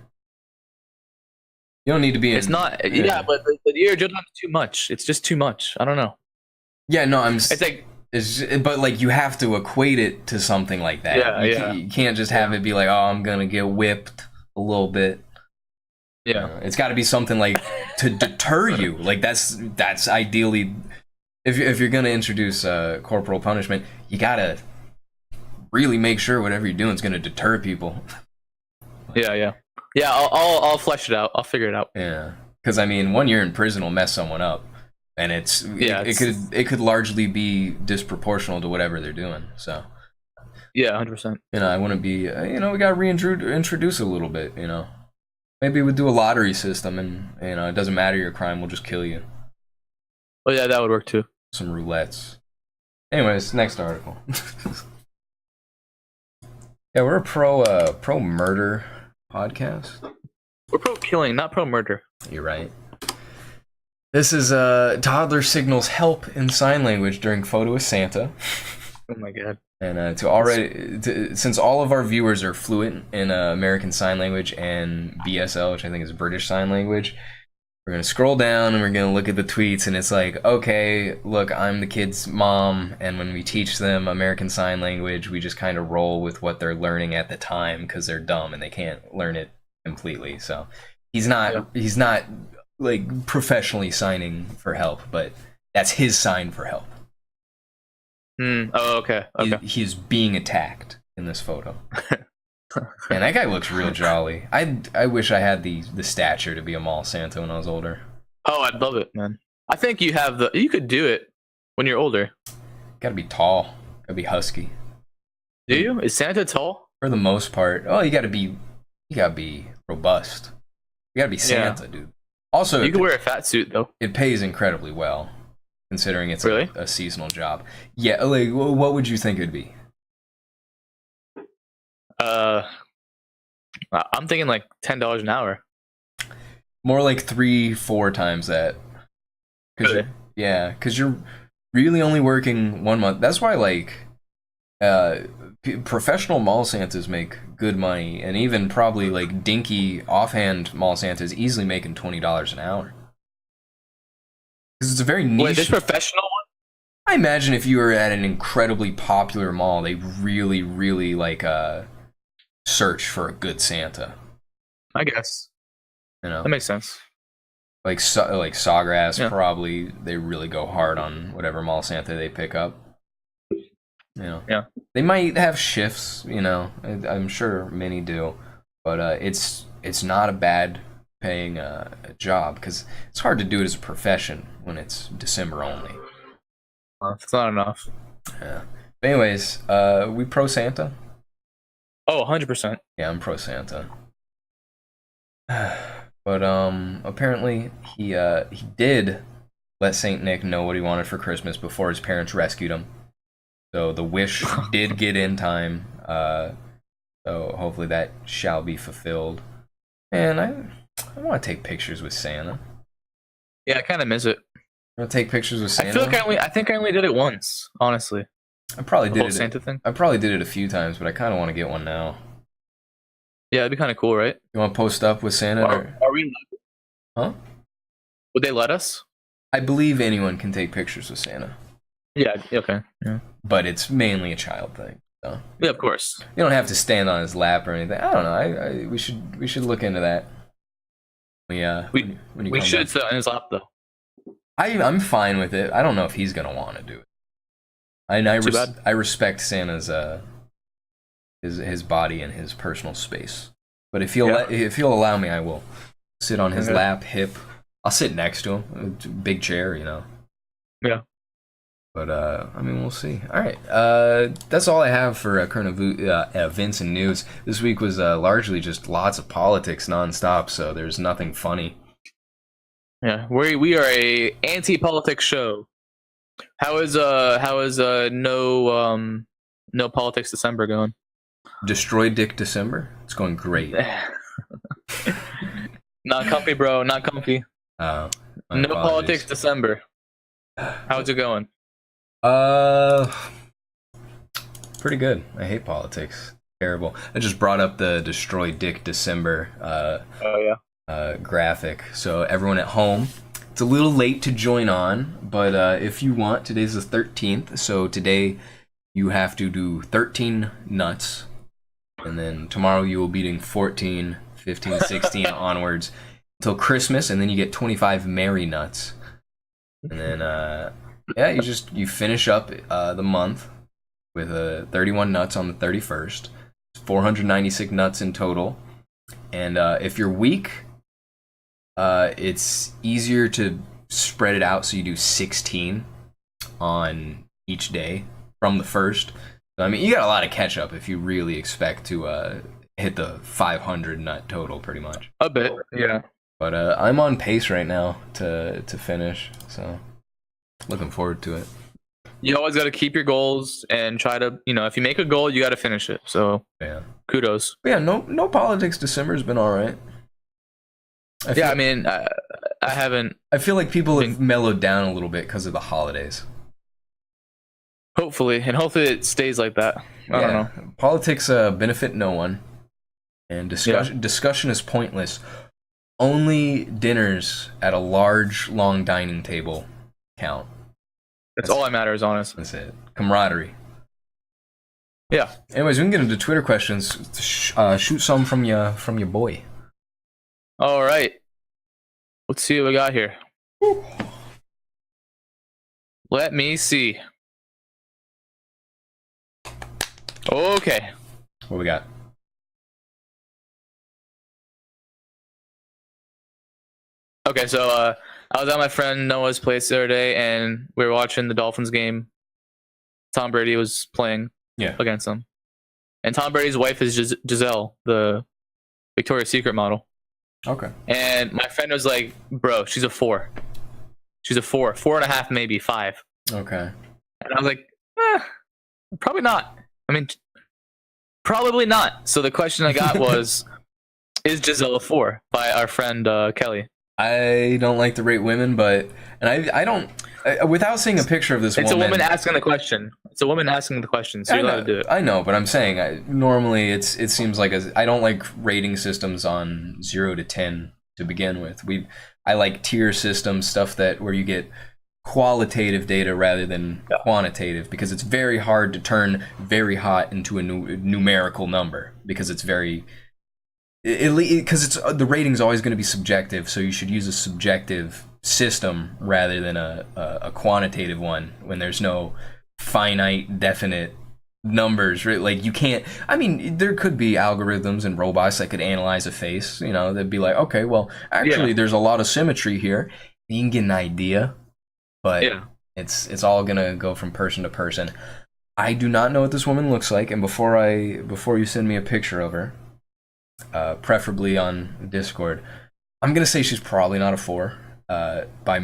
You don't need to be in... It's not... Yeah, but the year of jail time is too much. It's just too much. I don't know. Yeah, no, It's like... but, like, you have to equate it to something like that. Yeah, You can't just have it be like, oh, I'm gonna get whipped a little bit. Yeah. It's got to be something, like, to deter you. Like, that's ideally... If you're gonna introduce corporal punishment, you gotta really make sure whatever you're doing is gonna deter people. Yeah. I'll flesh it out. I'll figure it out. Yeah, because I mean, 1 year in prison will mess someone up, and it could largely be disproportional to whatever they're doing. So yeah, 100%. I want to be. We got to reintroduce a little bit. Maybe we'll do a lottery system, and it doesn't matter your crime, we'll just kill you. Oh yeah, that would work too. Some roulettes. Anyways, next article. Yeah, we're a pro murder podcast. We're pro killing, not pro murder. You're right. This is toddler signals help in sign language during photo with Santa. Oh my god. And since all of our viewers are fluent in American Sign Language and BSL, which I think is British Sign Language, we're going to scroll down and we're going to look at the tweets, and it's like, okay, look, I'm the kid's mom, and when we teach them American Sign Language, we just kind of roll with what they're learning at the time because they're dumb and they can't learn it completely. So he's not like professionally signing for help, but that's his sign for help. Oh, okay. He's being attacked in this photo. And that guy looks real jolly. I wish I had the stature to be a mall Santa when I was older. Oh, I'd love it, man. I think you could do it when you're older. Gotta be tall. Gotta be husky. Do you? Is Santa tall? For the most part. Oh, you gotta be robust. You gotta be Santa, dude. Also, you can wear a fat suit though. It pays incredibly well, considering it's really? a seasonal job. Yeah, like what would you think it'd be? I'm thinking like $10 an hour. More like 3-4 times that. Really? Yeah, because you're really only working 1 month. That's why like professional mall Santas make good money, and even probably like dinky offhand mall Santas easily making $20 an hour. Because it's a very niche. Wait, this professional one? I imagine if you were at an incredibly popular mall, they really, really like search for a good Santa. I guess. You know, that makes sense. Like Sawgrass, yeah. Probably they really go hard on whatever mall Santa they pick up. You know, yeah. They might have shifts. You know, I'm sure many do, but it's not a bad paying job because it's hard to do it as a profession when it's December only. It's not enough. Yeah. But anyways, we pro Santa. Oh, 100%. Yeah, I'm pro Santa. But apparently he did let Saint Nick know what he wanted for Christmas before his parents rescued him. So the wish did get in time. So hopefully that shall be fulfilled. And I want to take pictures with Santa. Yeah, I kind of miss it. You want to take pictures with Santa? I feel like I think I only did it once, honestly. I probably did it. Santa thing. I probably did it a few times, but I kind of want to get one now. Yeah, it'd be kind of cool, right? You want to post up with Santa? Are we? Huh? Would they let us? I believe anyone can take pictures with Santa. Yeah. Okay. Yeah. But it's mainly a child thing. So. Yeah, of course. You don't have to stand on his lap or anything. I don't know. We should look into that. We should sit on his lap though. I'm fine with it. I don't know if he's gonna want to do it. I respect Santa's his body and his personal space. But if he'll allow me, I will sit on his lap, hip. I'll sit next to him, big chair, you know. Yeah. But I mean, we'll see. All right, that's all I have for current events and news. This week was largely just lots of politics nonstop, so there's nothing funny. Yeah, we are a anti-politics show. How is no politics December going? Destroy Dick December? It's going great. Not comfy, bro. Not comfy. No politics December. How's it going? Pretty good. I hate politics. Terrible. I just brought up the Destroy Dick December graphic. So everyone at home, it's a little late to join on, but if you want, today's the 13th. So today you have to do 13 nuts, and then tomorrow you will be doing 14, 15, 16 onwards until Christmas, and then you get 25 merry nuts, and then you finish up the month with 31 nuts on the 31st. 496 nuts in total, and if you're weak, it's easier to spread it out, so you do 16 on each day from the first. So, I mean, you got a lot of catch up if you really expect to hit the 500 nut total, pretty much. A bit, yeah. But I'm on pace right now to finish, so looking forward to it. You always got to keep your goals and try to, if you make a goal, you got to finish it. So yeah, kudos. But yeah, no politics December's been all right. I haven't. I feel like people have mellowed down a little bit because of the holidays. Hopefully it stays like that. I don't know. Politics benefit no one, and discussion is pointless. Only dinners at a large, long dining table count. That's all that matters, honestly. That's it. Camaraderie. Yeah. Anyways, we can get into Twitter questions. Shoot some from your boy. All right. Let's see what we got here. Woo. Let me see. Okay. What we got? Okay, so I was at my friend Noah's place the other day, and we were watching the Dolphins game. Tom Brady was playing against them. and Tom Brady's wife is Giselle, the Victoria's Secret model. Okay. And my friend was like, "Bro, she's a 4. She's a 4, 4.5, maybe 5." Okay. And I was like, probably not. I mean, probably not. So the question I got was, is Giselle a 4 by our friend Kelly? I don't like to rate women, but I don't. Without seeing a picture of this woman, it's a woman asking the question. It's a woman asking the question, so you're allowed to do it. I know, but I'm saying normally it seems like I don't like rating systems on 0 to 10 to begin with. I like tier systems, stuff where you get qualitative data rather than quantitative, because it's very hard to turn very hot into a numerical number, because it's very the rating's always going to be subjective, so you should use a subjective system rather than a quantitative one when there's no finite definite numbers, right? Like you can't, I mean, there could be algorithms and robots that could analyze a face, they'd be like, okay, well actually there's a lot of symmetry here, you can get an idea, but it's all gonna go from person to person. I do not know what this woman looks like, and before you send me a picture of her, preferably on Discord, I'm gonna say she's probably not a 4, by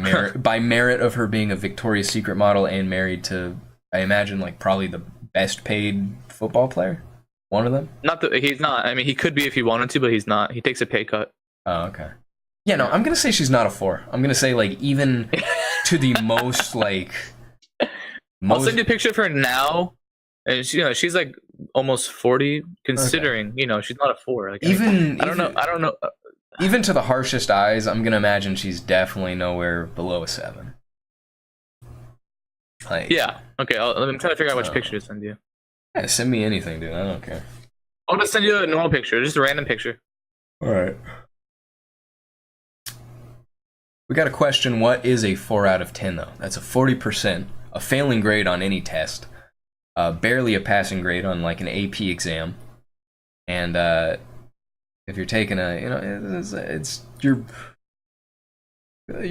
merit of her being a Victoria's Secret model and married to, I imagine, like probably the best paid football player, one of them. He's not. I mean, he could be if he wanted to, but he's not. He takes a pay cut. Oh, okay. Yeah, no, I'm gonna say she's not a 4. I'm gonna say, like, even to the most like. I'll send you a picture of her now, and she's like almost 40, considering she's not a 4. Like, I don't know. Even to the harshest eyes, I'm gonna imagine she's definitely nowhere below a 7. Like, yeah. Okay. I'm trying to figure out which picture to send you. Yeah, send me anything, dude. I don't care. I'll just send you a normal picture, just a random picture. All right. We got a question. What is a 4 out of 10 though? That's a 40%, a failing grade on any test, barely a passing grade on like an AP exam, and if you're taking you're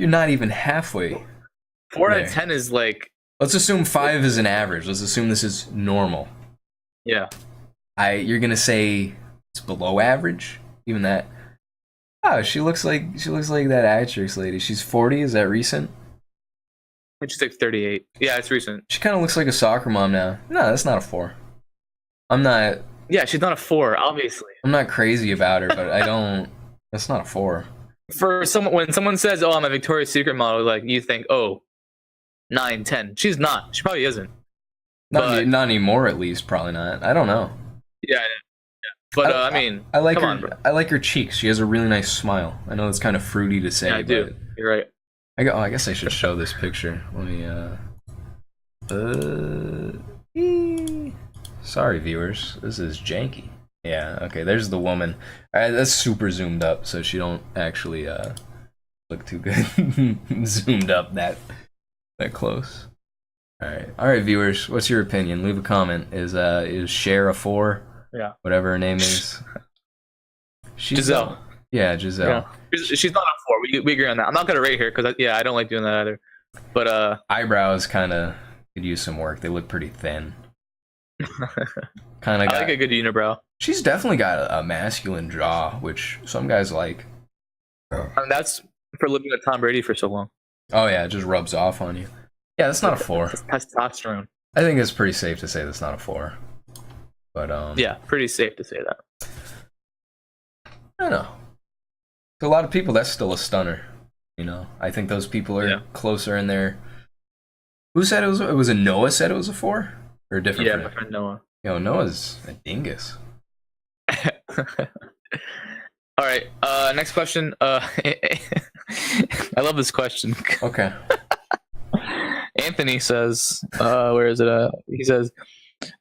not even halfway. 4 out of 10 is like. Let's assume 5 is an average. Let's assume this is normal. Yeah. You're gonna say it's below average? Even that? Oh, she looks like that actress lady. She's 40. Is that recent? I think she's like 38. Yeah, it's recent. She kind of looks like a soccer mom now. No, that's not a 4. I'm not. Yeah, she's not a 4, obviously. I'm not crazy about her, but I don't. That's not a 4. For someone, when someone says, "Oh, I'm a Victoria's Secret model," like you think, "Oh, 9, 10." She's not. She probably isn't. Not anymore, at least. Probably not. I don't know. Yeah. But I mean, I like her. I like her cheeks. She has a really nice smile. I know it's kind of fruity to say. Yeah, I do. You're right. I guess I should show this picture. Let me. Sorry, viewers. This is janky. Yeah. Okay. There's the woman. All right, that's super zoomed up, so she don't actually look too good. Zoomed up that close. All right, viewers. What's your opinion? Leave a comment. Is Cher a 4? Yeah. Whatever her name is. Giselle. Yeah, Giselle. Yeah. She's not a 4. We agree on that. I'm not gonna rate her because I don't like doing that either. But eyebrows kind of could use some work. They look pretty thin. Kind of. I like a good unibrow. She's definitely got a masculine jaw, which some guys like. And that's for living with Tom Brady for so long. Oh yeah, it just rubs off on you. Yeah, that's not a 4. Testosterone. I think it's pretty safe to say that's not a 4. But yeah, pretty safe to say that. I don't know. To a lot of people, that's still a stunner. I think those people are closer in there. Who said it was? It was a Noah said it was a 4, or a different? Yeah, my friend Noah. Noah's a dingus. All right. Next question. I love this question. Okay. Anthony says, where is it? He says,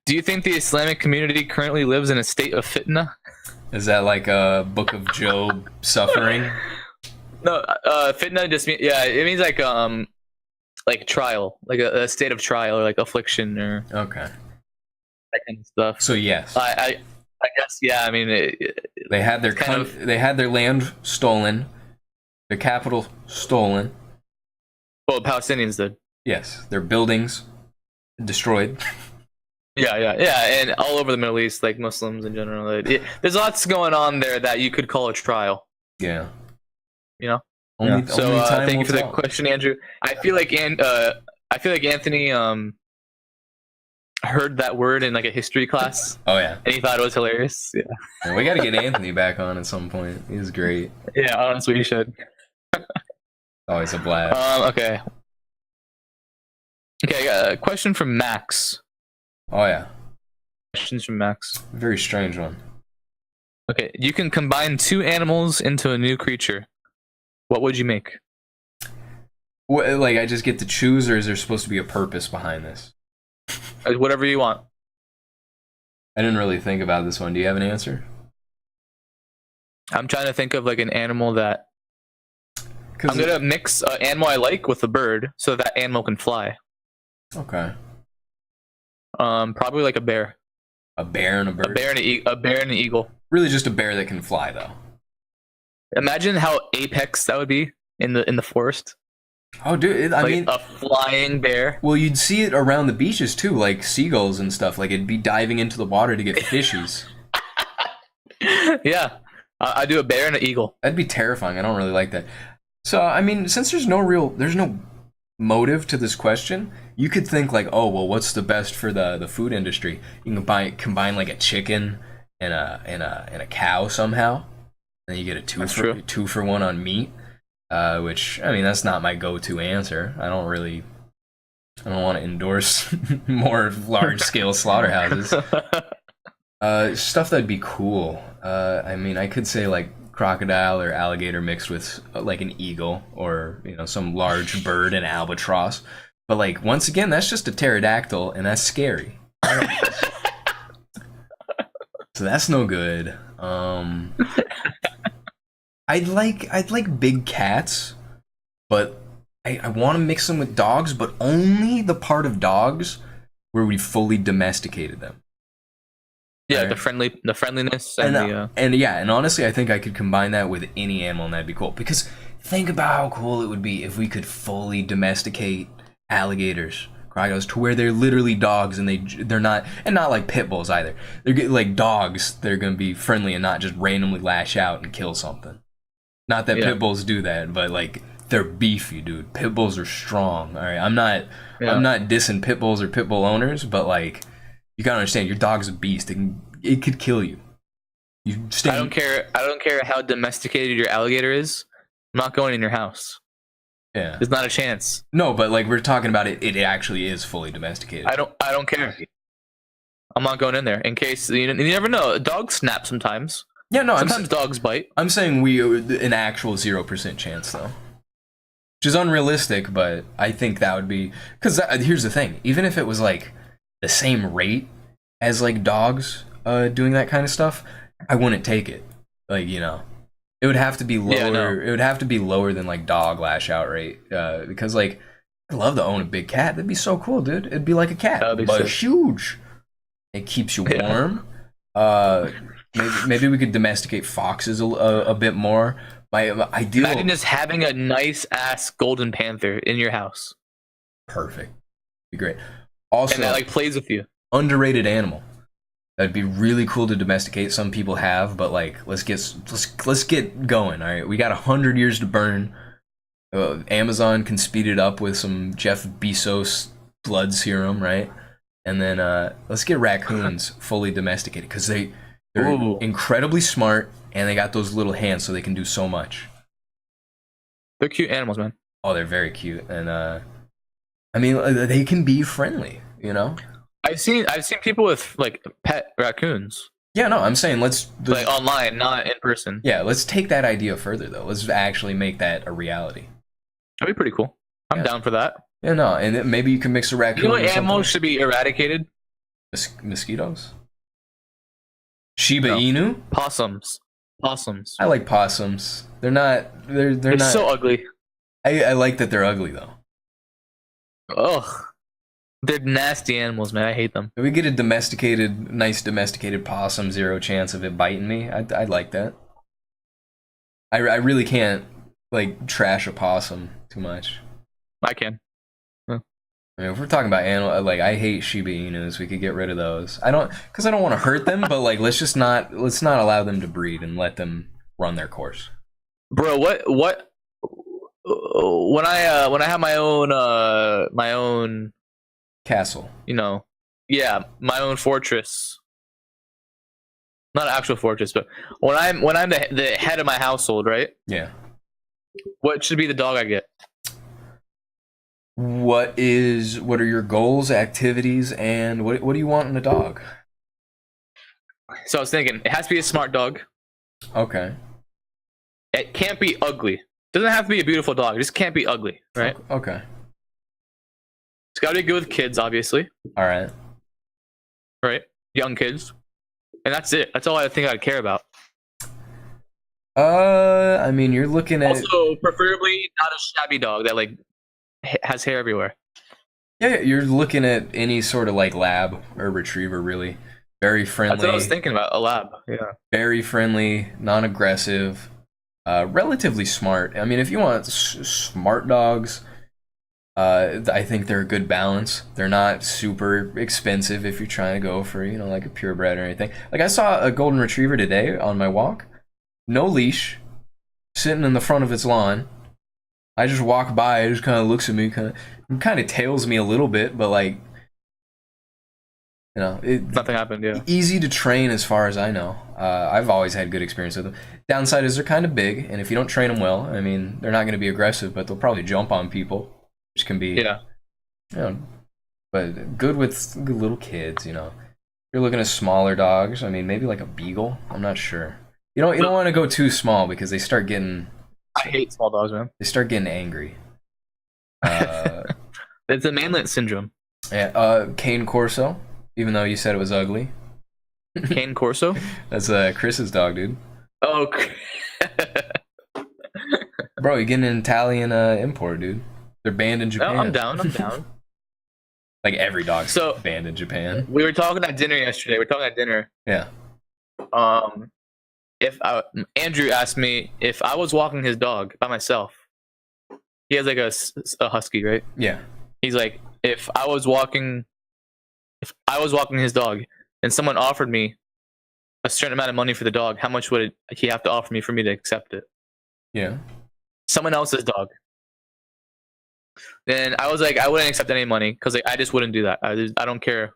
"Do you think the Islamic community currently lives in a state of fitna?" Is that like a Book of Job suffering? No, fitna just means it means like trial, like a state of trial, or like affliction, or okay, that kind of stuff. So yes, I guess I mean they had their land stolen, the capital stolen. Well, Palestinians did. Yes, their buildings destroyed. Yeah, and all over the Middle East, like Muslims in general. There's lots going on there that you could call a trial. Yeah. You know. Only time thank will you for tell. the question, Andrew. I feel like Anthony heard that word in like a history class. Oh yeah. And he thought it was hilarious. Yeah. Yeah, we got to get Anthony back on at some point. He's great. Yeah, honestly, you should. Always a blast. Okay. Okay, I got a question from Max. Oh yeah. Questions from Max. Very strange one. Okay, you can combine two animals into a new creature. What would you make? What, like I just get to choose, or is there supposed to be a purpose behind this? Whatever you want. I didn't really think about this one. Do you have an answer? I'm trying to think of like an animal that I'm gonna mix an animal I like with a bird, so that animal can fly. Okay. Probably like a bear. A bear and a bird. A bear and an eagle. Really, just a bear that can fly, though. Imagine how apex that would be in the forest. Oh, dude! I mean, a flying bear. Well, you'd see it around the beaches too, like seagulls and stuff. Like it'd be diving into the water to get fishies. Yeah, I do a bear and an eagle. That'd be terrifying. I don't really like that. So, I mean, since there's no motive to this question, you could think like, oh, well, what's the best for the food industry? You can combine like a chicken and a cow somehow, and then you get a two for one on meat. Which, I mean, that's not my go-to answer. I don't want to endorse more large-scale slaughterhouses. Stuff that'd be cool. I mean, I could say like crocodile or alligator mixed with like an eagle, or some large bird and albatross. But like once again, that's just a pterodactyl, and that's scary. So that's no good. I'd like big cats, but I want to mix them with dogs, but only the part of dogs where we fully domesticated them. Yeah, right? the friendliness and honestly, I think I could combine that with any animal, and that'd be cool. Because think about how cool it would be if we could fully domesticate alligators, crocodiles, to where they're literally dogs, and they're not like pit bulls either. They're like dogs. They're gonna be friendly and not just randomly lash out and kill something. Not that pit bulls do that, but like they're beefy, dude. Pit bulls are strong. All right, I'm not dissing pit bulls or pit bull owners, but like you gotta understand, your dog's a beast. It could kill you. I don't care how domesticated your alligator is. I'm not going in your house. Yeah, there's not a chance. No, but like we're talking about it. It actually is fully domesticated. I don't care. I'm not going in there in case you never know. Dogs snap sometimes. Yeah, no. Sometimes dogs bite. I'm saying an actual 0% chance though, which is unrealistic. But I think that would be because here's the thing. Even if it was like the same rate as like dogs doing that kind of stuff, I wouldn't take it. Like it would have to be lower. Yeah, no. It would have to be lower than like dog lash out rate because like I'd love to own a big cat. That'd be so cool, dude. It'd be like a cat, but huge. It keeps you warm. Maybe we could domesticate foxes a bit more. My ideal. Imagine just having a nice ass golden panther in your house. Perfect. Be great. Also, and that like plays with you. Underrated animal. That'd be really cool to domesticate. Some people have, but like let's get going. All right, we got 100 years to burn. Amazon can speed it up with some Jeff Bezos blood serum, right? And then let's get raccoons fully domesticated because they're incredibly smart, and they got those little hands, so they can do so much. They're cute animals, man. Oh, they're very cute, and I mean, they can be friendly. I've seen people with like pet raccoons. Yeah, no, I'm saying let's like online, not in person. Yeah, let's take that idea further though. Let's actually make that a reality. That'd be pretty cool. I'm down for that. Yeah, no, and maybe you can mix a raccoon. You know what animals should be eradicated? Mosquitoes. Shiba Inu? Possums. I like possums. They're not. They're not so ugly. I like that they're ugly though. Ugh. They're nasty animals, man. I hate them. If we get a nice domesticated possum, 0 chance of it biting me, I'd like that. I really can't like trash a possum too much. I can. I I mean, if we're talking about animal, like I hate Shiba Inus, we could get rid of those. I don't want to hurt them, but like let's not allow them to breed and let them run their course. Bro, what when I have my own Castle. Yeah, my own fortress. Not an actual fortress, but when I'm the head of my household, right? Yeah. What should be the dog I get? What are your goals, activities, and what do you want in a dog? So I was thinking, it has to be a smart dog. Okay. It can't be ugly. Doesn't have to be a beautiful dog. It just can't be ugly, right? Okay. It's got to be good with kids, obviously. All right. Right? Young kids. And that's it. That's all I think I'd care about. I mean, you're looking at also preferably not a shabby dog that like has hair everywhere. Yeah, you're looking at any sort of like lab or retriever, really. Very friendly. That's what I was thinking about, a lab. Yeah. Very friendly, non-aggressive, relatively smart. I mean, if you want smart dogs, I think they're a good balance. They're not super expensive if you're trying to go for, like a purebred or anything. Like I saw a golden retriever today on my walk, no leash, sitting in the front of its lawn. I just walk by, it just kind of looks at me, kind of tails me a little bit, but like, nothing happened. Yeah, easy to train as far as I know. I've always had good experience with them. Downside is they're kind of big, and if you don't train them well, I mean, they're not going to be aggressive, but they'll probably jump on people, which can be, but good with little kids. If you're looking at smaller dogs, I mean, maybe like a beagle. I'm not sure. You don't want to go too small because they start getting. I hate small dogs, man. They start getting angry. It's a manlet syndrome. Yeah, Cane Corso, even though you said it was ugly. Cane Corso? That's Chris's dog, dude. Oh, bro, you're getting an Italian import, dude. They're banned in Japan. No, I'm down. Like every dog's banned in Japan. We were talking at dinner yesterday. Yeah. Andrew asked me if I was walking his dog by myself. He has like a husky, right? Yeah. He's like, if I was walking his dog and someone offered me a certain amount of money for the dog, how much would he have to offer me for me to accept it? Yeah. Someone else's dog. Then I was like, I wouldn't accept any money because I just wouldn't do that. I don't care.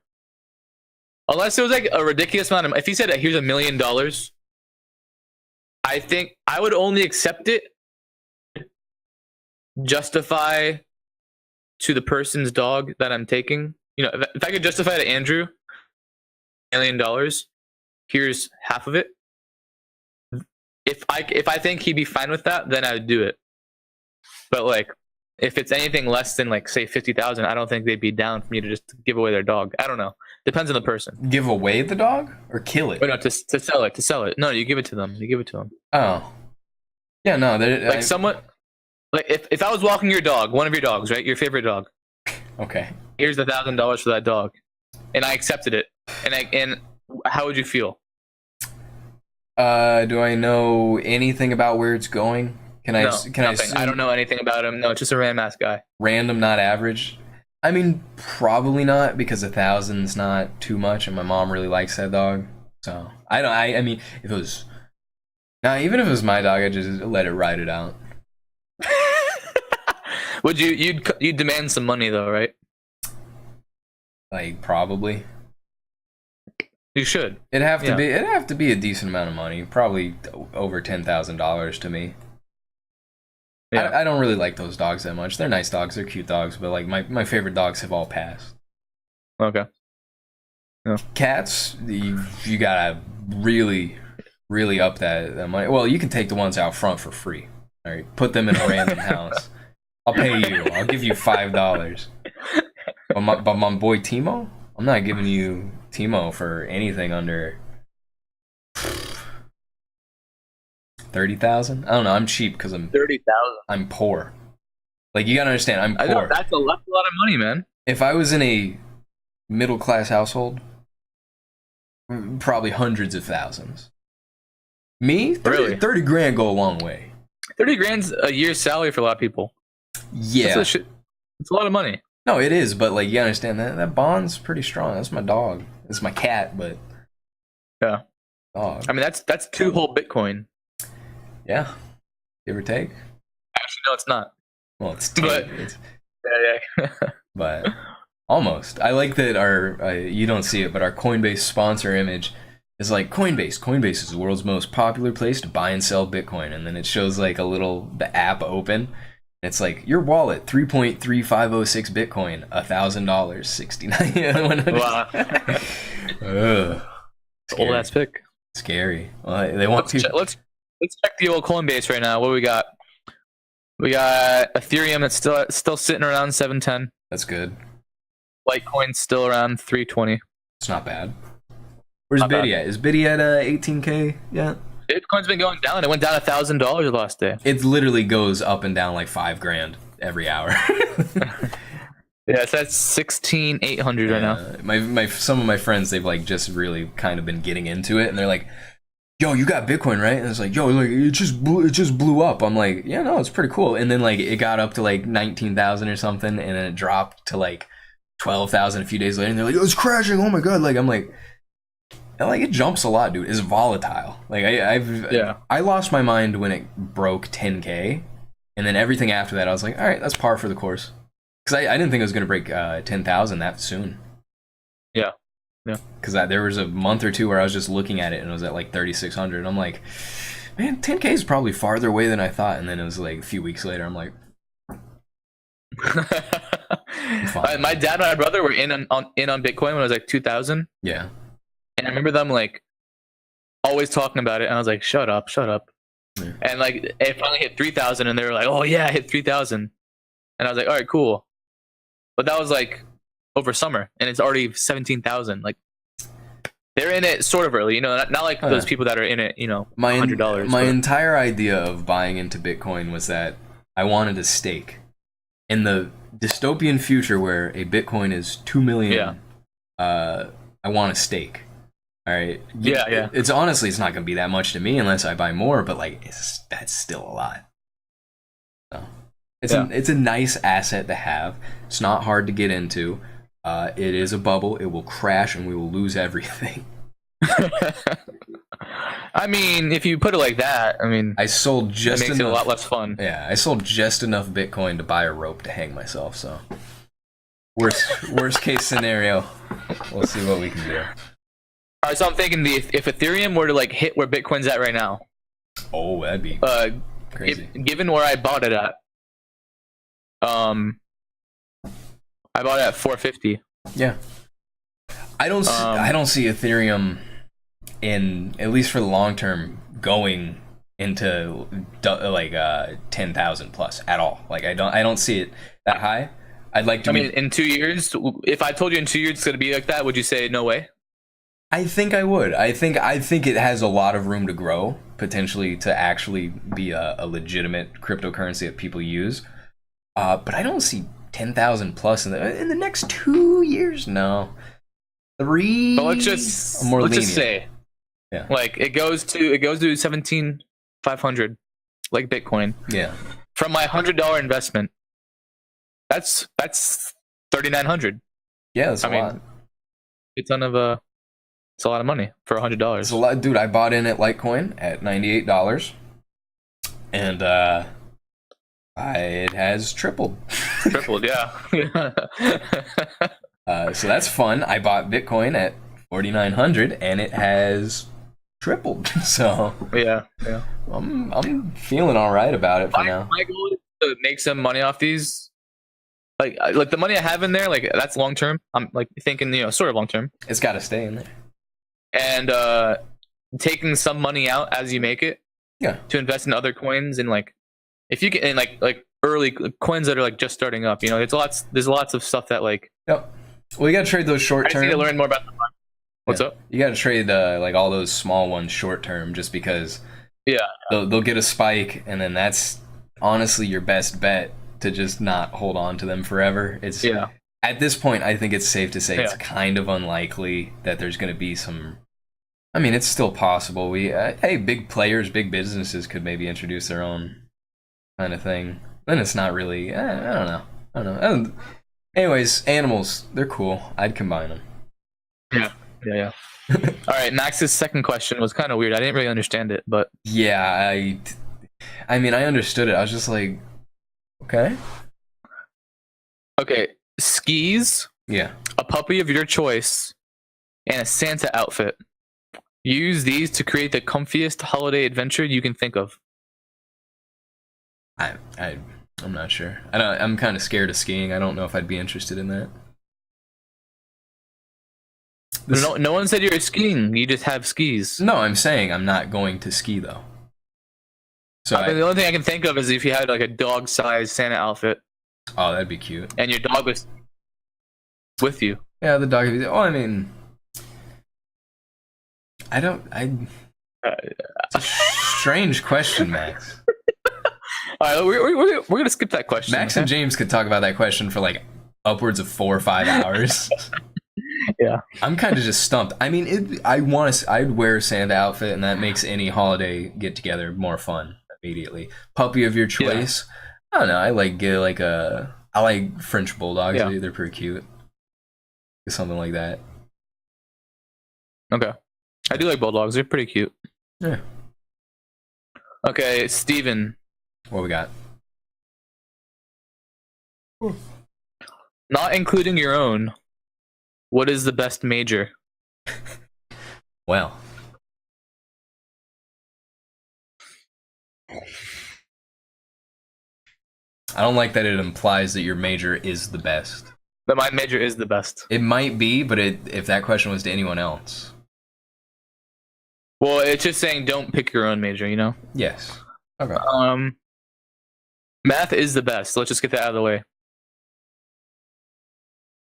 Unless it was like a ridiculous amount of. If he said, "Here's $1 million," I think I would only accept it. Justify to the person's dog that I'm taking. If I could justify to Andrew $1 million, here's half of it. If I think he'd be fine with that, then I would do it. But like, if it's anything less than like say 50,000, I don't think they'd be down for me to just give away their dog. I don't know. Depends on the person. Give away the dog or kill it? Wait, no, to sell it. To sell it. No, you give it to them. Oh. Yeah, no. Like someone. Like if I was walking your dog, one of your dogs, right? Your favorite dog. Okay. Here's the $1,000 for that dog, and I accepted it. And how would you feel? Do I know anything about where it's going? Can I nothing. I don't know anything about him. No, it's just a random ass guy. Random, not average. I mean, probably not, because 1,000's not too much, and my mom really likes that dog. So I mean, if it was, even if it was my dog, I'd just let it ride it out. Would you'd demand some money though, right? Like probably. You should. It'd have to be a decent amount of money, probably over $10,000 to me. Yeah. I don't really like those dogs that much. They're nice dogs, they're cute dogs, but like my favorite dogs have all passed. Okay. Yeah. Cats, you gotta really, really up that money. Well, you can take the ones out front for free. All right, put them in a random house. I'll pay you. I'll give you $5. But my boy Timo, I'm not giving you Timo for anything under 30,000. I don't know. I'm cheap because I'm 30,000. I'm poor. Like, you gotta understand, I'm poor. I know, that's a lot of money, man. If I was in a middle class household, probably hundreds of thousands. Me, 30 grand go a long way. 30 grand's a year's salary for a lot of people. Yeah, it's a lot of money. No, it is, but like you understand that bond's pretty strong. That's my dog. It's my cat, but Yeah. dog. I mean, that's 2 whole Bitcoin. Yeah, give or take. Actually, no, it's not. Well, it's But- it's Yeah. but almost. I like that our you don't see it, but our Coinbase sponsor image is like Coinbase. Coinbase is the world's most popular place to buy and sell Bitcoin, and then it shows like the app open. It's like your wallet, 3.3506 Bitcoin, $1,000, 69. Wow. Ugh. Old ass pick. Scary. Well, they want to. Let's check the old Coinbase right now. What do we got? We got Ethereum that's still sitting around 710. That's good. Litecoin's still around 320. It's not bad. Where's Not Biddy bad. at? Is Biddy at 18K yet? Bitcoin's been going down. It went down $1,000 the last day. It literally goes up and down like $5,000 every hour. Yeah, so that's 16,800 right now. My some of my friends, they've like just really kind of been getting into it, and they're like, "Yo, you got Bitcoin, right?" And it's like, "Yo, like it just blew up." I'm like, "Yeah, no, it's pretty cool." And then like it got up to like 19,000 or something, and then it dropped to like 12,000 a few days later, and they're like, "Oh, it's crashing! Oh my god!" Like I'm like it jumps a lot, dude. It's volatile. Like I lost my mind when it broke 10K, and then everything after that, I was like, all right, that's par for the course. Because I didn't think it was gonna break 10,000 that soon. Yeah. Because there was a month or two where I was just looking at it and it was at like 3,600. And I'm like, man, 10K is probably farther away than I thought. And then it was like a few weeks later, I'm like, My dad and my brother were in on Bitcoin when it was like 2,000. yeah. And I remember them like always talking about it, and I was like, "Shut up." Yeah. And like it finally hit 3,000, and they were like, "Oh yeah, it hit 3,000," and I was like, "All right, cool." But that was like over summer, and it's already 17,000. Like they're in it sort of early, not like those people that are in it, $100. My entire idea of buying into Bitcoin was that I wanted a stake. In the dystopian future where a Bitcoin is 2 million, I want a stake. All right. Yeah. It's honestly, it's not going to be that much to me unless I buy more, but like that's still a lot. So it's a nice asset to have. It's not hard to get into. It is a bubble. It will crash and we will lose everything. I mean, if you put it like that, I sold just it makes it a lot less fun. Yeah, I sold just enough Bitcoin to buy a rope to hang myself. So worst case scenario, we'll see what we can do. All right, so I'm thinking if Ethereum were to like hit where Bitcoin's at right now, oh, that'd be crazy. Given where I bought it at, I bought it at 450. Yeah, I don't see Ethereum at least for the long term going into like 10,000 plus at all. Like I don't see it that high. I'd like to. I mean, in 2 years, if I told you in 2 years it's gonna be like that, would you say no way? I think I would. I think it has a lot of room to grow, potentially to actually be a legitimate cryptocurrency that people use. But I don't see 10,000 plus in the next 2 years. No, 3. But let's just say, yeah, like it goes to 17,500, like Bitcoin. Yeah, from my $100 investment, that's 3,900. Yeah, that's a lot. It's a lot of money for $100. It's a lot, dude. I bought in at Litecoin at $98, and it has tripled. Yeah. So that's fun. I bought Bitcoin at 4,900, and it has tripled. So yeah. I'm feeling all right about it for now. My goal is to make some money off these. Like the money I have in there, like that's long term. I'm like thinking, sort of long term. It's got to stay in there. And taking some money out as you make it, to invest in other coins, and like if you get in like early coins that are like just starting up, there's lots of stuff that like. Yep. Well, you got to trade those short term. I need to learn more about the market. What's up? You got to trade like all those small ones short term, just because. Yeah. They'll get a spike, and then that's honestly your best bet to just not hold on to them forever. At this point, I think it's safe to say it's kind of unlikely that there's going to be some. I mean, it's still possible. Big players, big businesses could maybe introduce their own kind of thing. Then it's not really. I don't know. Anyways, animals, they're cool. I'd combine them. Yeah. All right, Max's second question was kind of weird. I didn't really understand it, but Yeah, I mean, I understood it. I was just like, okay. okay. Skis, Yeah. a puppy of your choice, and a Santa outfit. Use these to create the comfiest holiday adventure you can think of. I'm not sure. I'm kind of scared of skiing. I don't know if I'd be interested in that. No one said you're skiing. You just have skis. No, I'm saying I'm not going to ski though. So I mean, the only thing I can think of is if you had like a dog-sized Santa outfit. Oh, that'd be cute. And your dog was with you. Yeah, the dog. Oh, I mean, it's a strange question, Max. All right, we're gonna skip that question. Max and James could talk about that question for like upwards of 4 or 5 hours. Yeah, I'm kind of just stumped. I mean, I'd wear a Santa outfit, and that makes any holiday get together more fun immediately. Puppy of your choice. Yeah. I don't know. I like French bulldogs. Yeah. They're pretty cute. Something like that. Okay, I do like bulldogs. They're pretty cute. Yeah. Okay, Steven. What we got? Not including your own. What is the best major? Well, I don't like that it implies that your major is the best. That my major is the best. It might be, but if that question was to anyone else. Well, it's just saying don't pick your own major, you know? Yes. Okay. Math is the best. Let's just get that out of the way.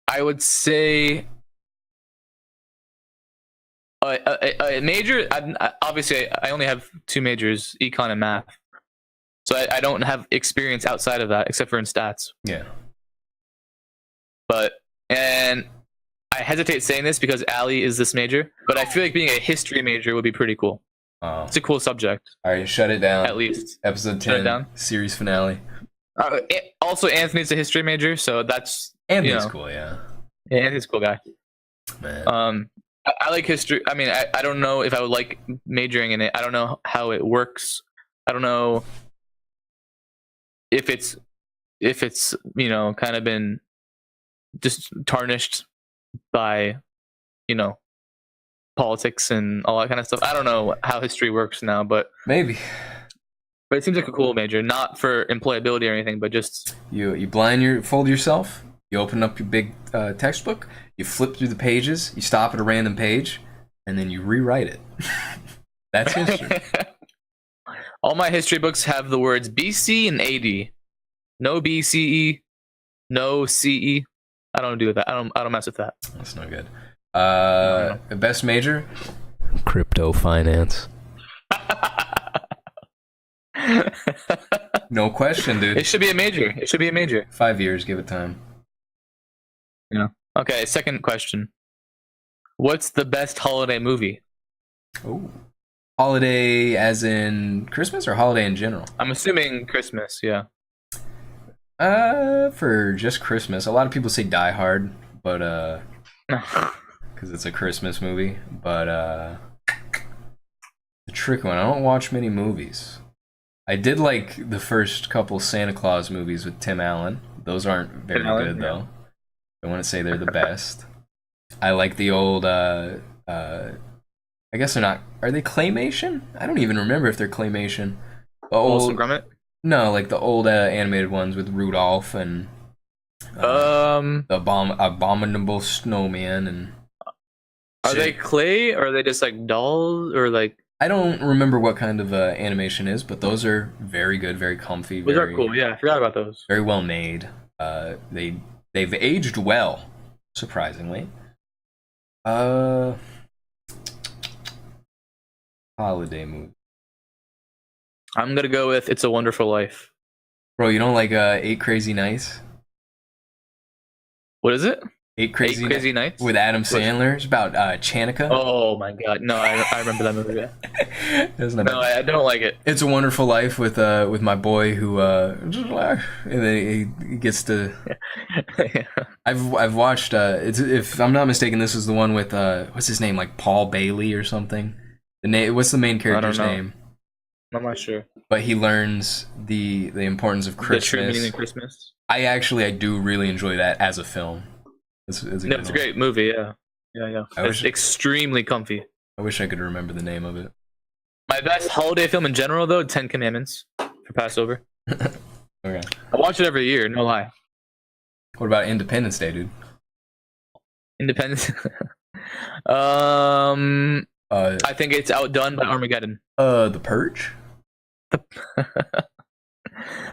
I would say a major. Obviously, I only have 2 majors, econ and math. So I don't have experience outside of that, except for in stats. Yeah. And I hesitate saying this because Allie is this major, but I feel like being a history major would be pretty cool. It's a cool subject. All right, shut it down. At least. Episode 10, Shut it down. Series finale. Also, Anthony's a history major, so that's... Anthony's cool, yeah. Yeah, Anthony's a cool guy. Man. I like history. I mean, I don't know if I would like majoring in it. I don't know how it works. I don't know if it's kind of been just tarnished by politics and all that kind of stuff. I don't know how history works now, but maybe. But it seems like a cool major, not for employability or anything, but just you fold yourself. You open up your big textbook. You flip through the pages. You stop at a random page, and then you rewrite it. That's history. All my history books have the words BC and AD. No BCE, no CE. I don't do with that. I don't mess with that. That's no good. Best major? Crypto finance. No question, dude. It should be a major. 5 years, give it time. Yeah. Okay, second question. What's the best holiday movie? Oh. Holiday as in Christmas or holiday in general? I'm assuming Christmas, yeah. For just Christmas. A lot of people say Die Hard, but because it's a Christmas movie, but the trick one. I don't watch many movies. I did like the first couple Santa Claus movies with Tim Allen. Those aren't very good though. I wouldn't say they're the best. I like the old I guess they're not. Are they claymation? I don't even remember if they're claymation. The old Grummet? No, like the old animated ones with Rudolph and the abominable snowman and. Are they clay or are they just like dolls or like? I don't remember what kind of animation is, but those are very good, very comfy. Those are cool. Yeah, I forgot about those. Very well made. They've aged well, surprisingly. Holiday movie. I'm gonna go with It's a Wonderful Life. Bro, you don't like 8 Crazy Nights? What is it? Eight Crazy Nights with Adam Sandler. It's about Chanukah. Oh my god, no, I remember that movie. No, I don't like it. It's a Wonderful Life with my boy who and then he gets to. Yeah. I've watched. It's, if I'm not mistaken, this is the one with what's his name, like Paul Bailey or something. What's the main character's name? I'm not sure. But he learns the importance of Christmas. The true meaning of Christmas. I do really enjoy that as a film. It's a great movie. Yeah. It's extremely comfy. I wish I could remember the name of it. My best holiday film in general, though, 10 Commandments for Passover. Okay. I watch it every year, no lie. What about Independence Day, dude? Independence. I think it's outdone by Armageddon. The Purge.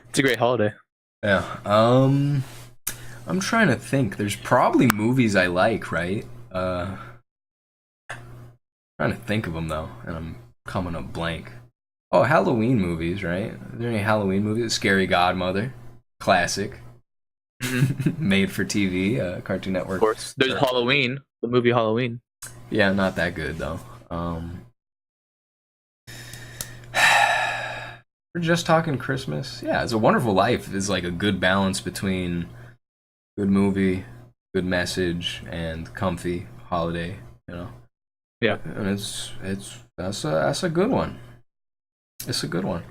It's a great holiday. Yeah. I'm trying to think. There's probably movies I like, right? Trying to think of them though, and I'm coming up blank. Oh, Halloween movies, right? Are there any Halloween movies? Scary Godmother, classic, made for TV, Cartoon Network. Of course. There's Halloween, the movie Halloween. Yeah, not that good though. We're just talking Christmas. Yeah, It's a Wonderful Life is like a good balance between good movie, good message, and comfy holiday. You know. Yeah, and that's a good one. It's a good one.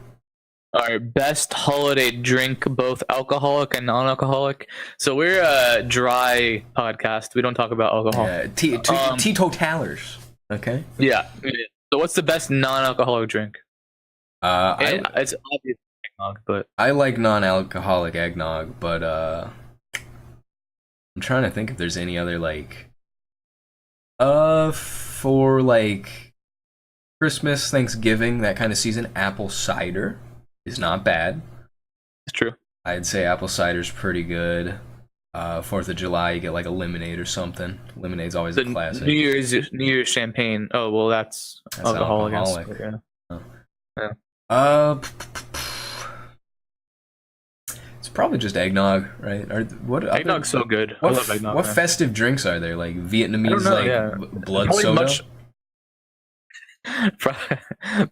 Our best holiday drink, both alcoholic and non-alcoholic. So we're a dry podcast. We don't talk about alcohol. Yeah, teetotalers. Okay. Yeah. So what's the best non-alcoholic drink? It's obvious eggnog, but I like non-alcoholic eggnog, but I'm trying to think if there's any other like for like Christmas, Thanksgiving, that kind of season. Apple cider is not bad. It's true. I'd say apple cider's pretty good. 4th of July, you get like a lemonade or something. Lemonade's always a classic. New Year's champagne. Oh well, that's alcoholic. Yeah. Oh. Yeah. It's probably just eggnog, right? Eggnog's so good. I love eggnog. What festive drinks are there? Like Vietnamese, blood soda.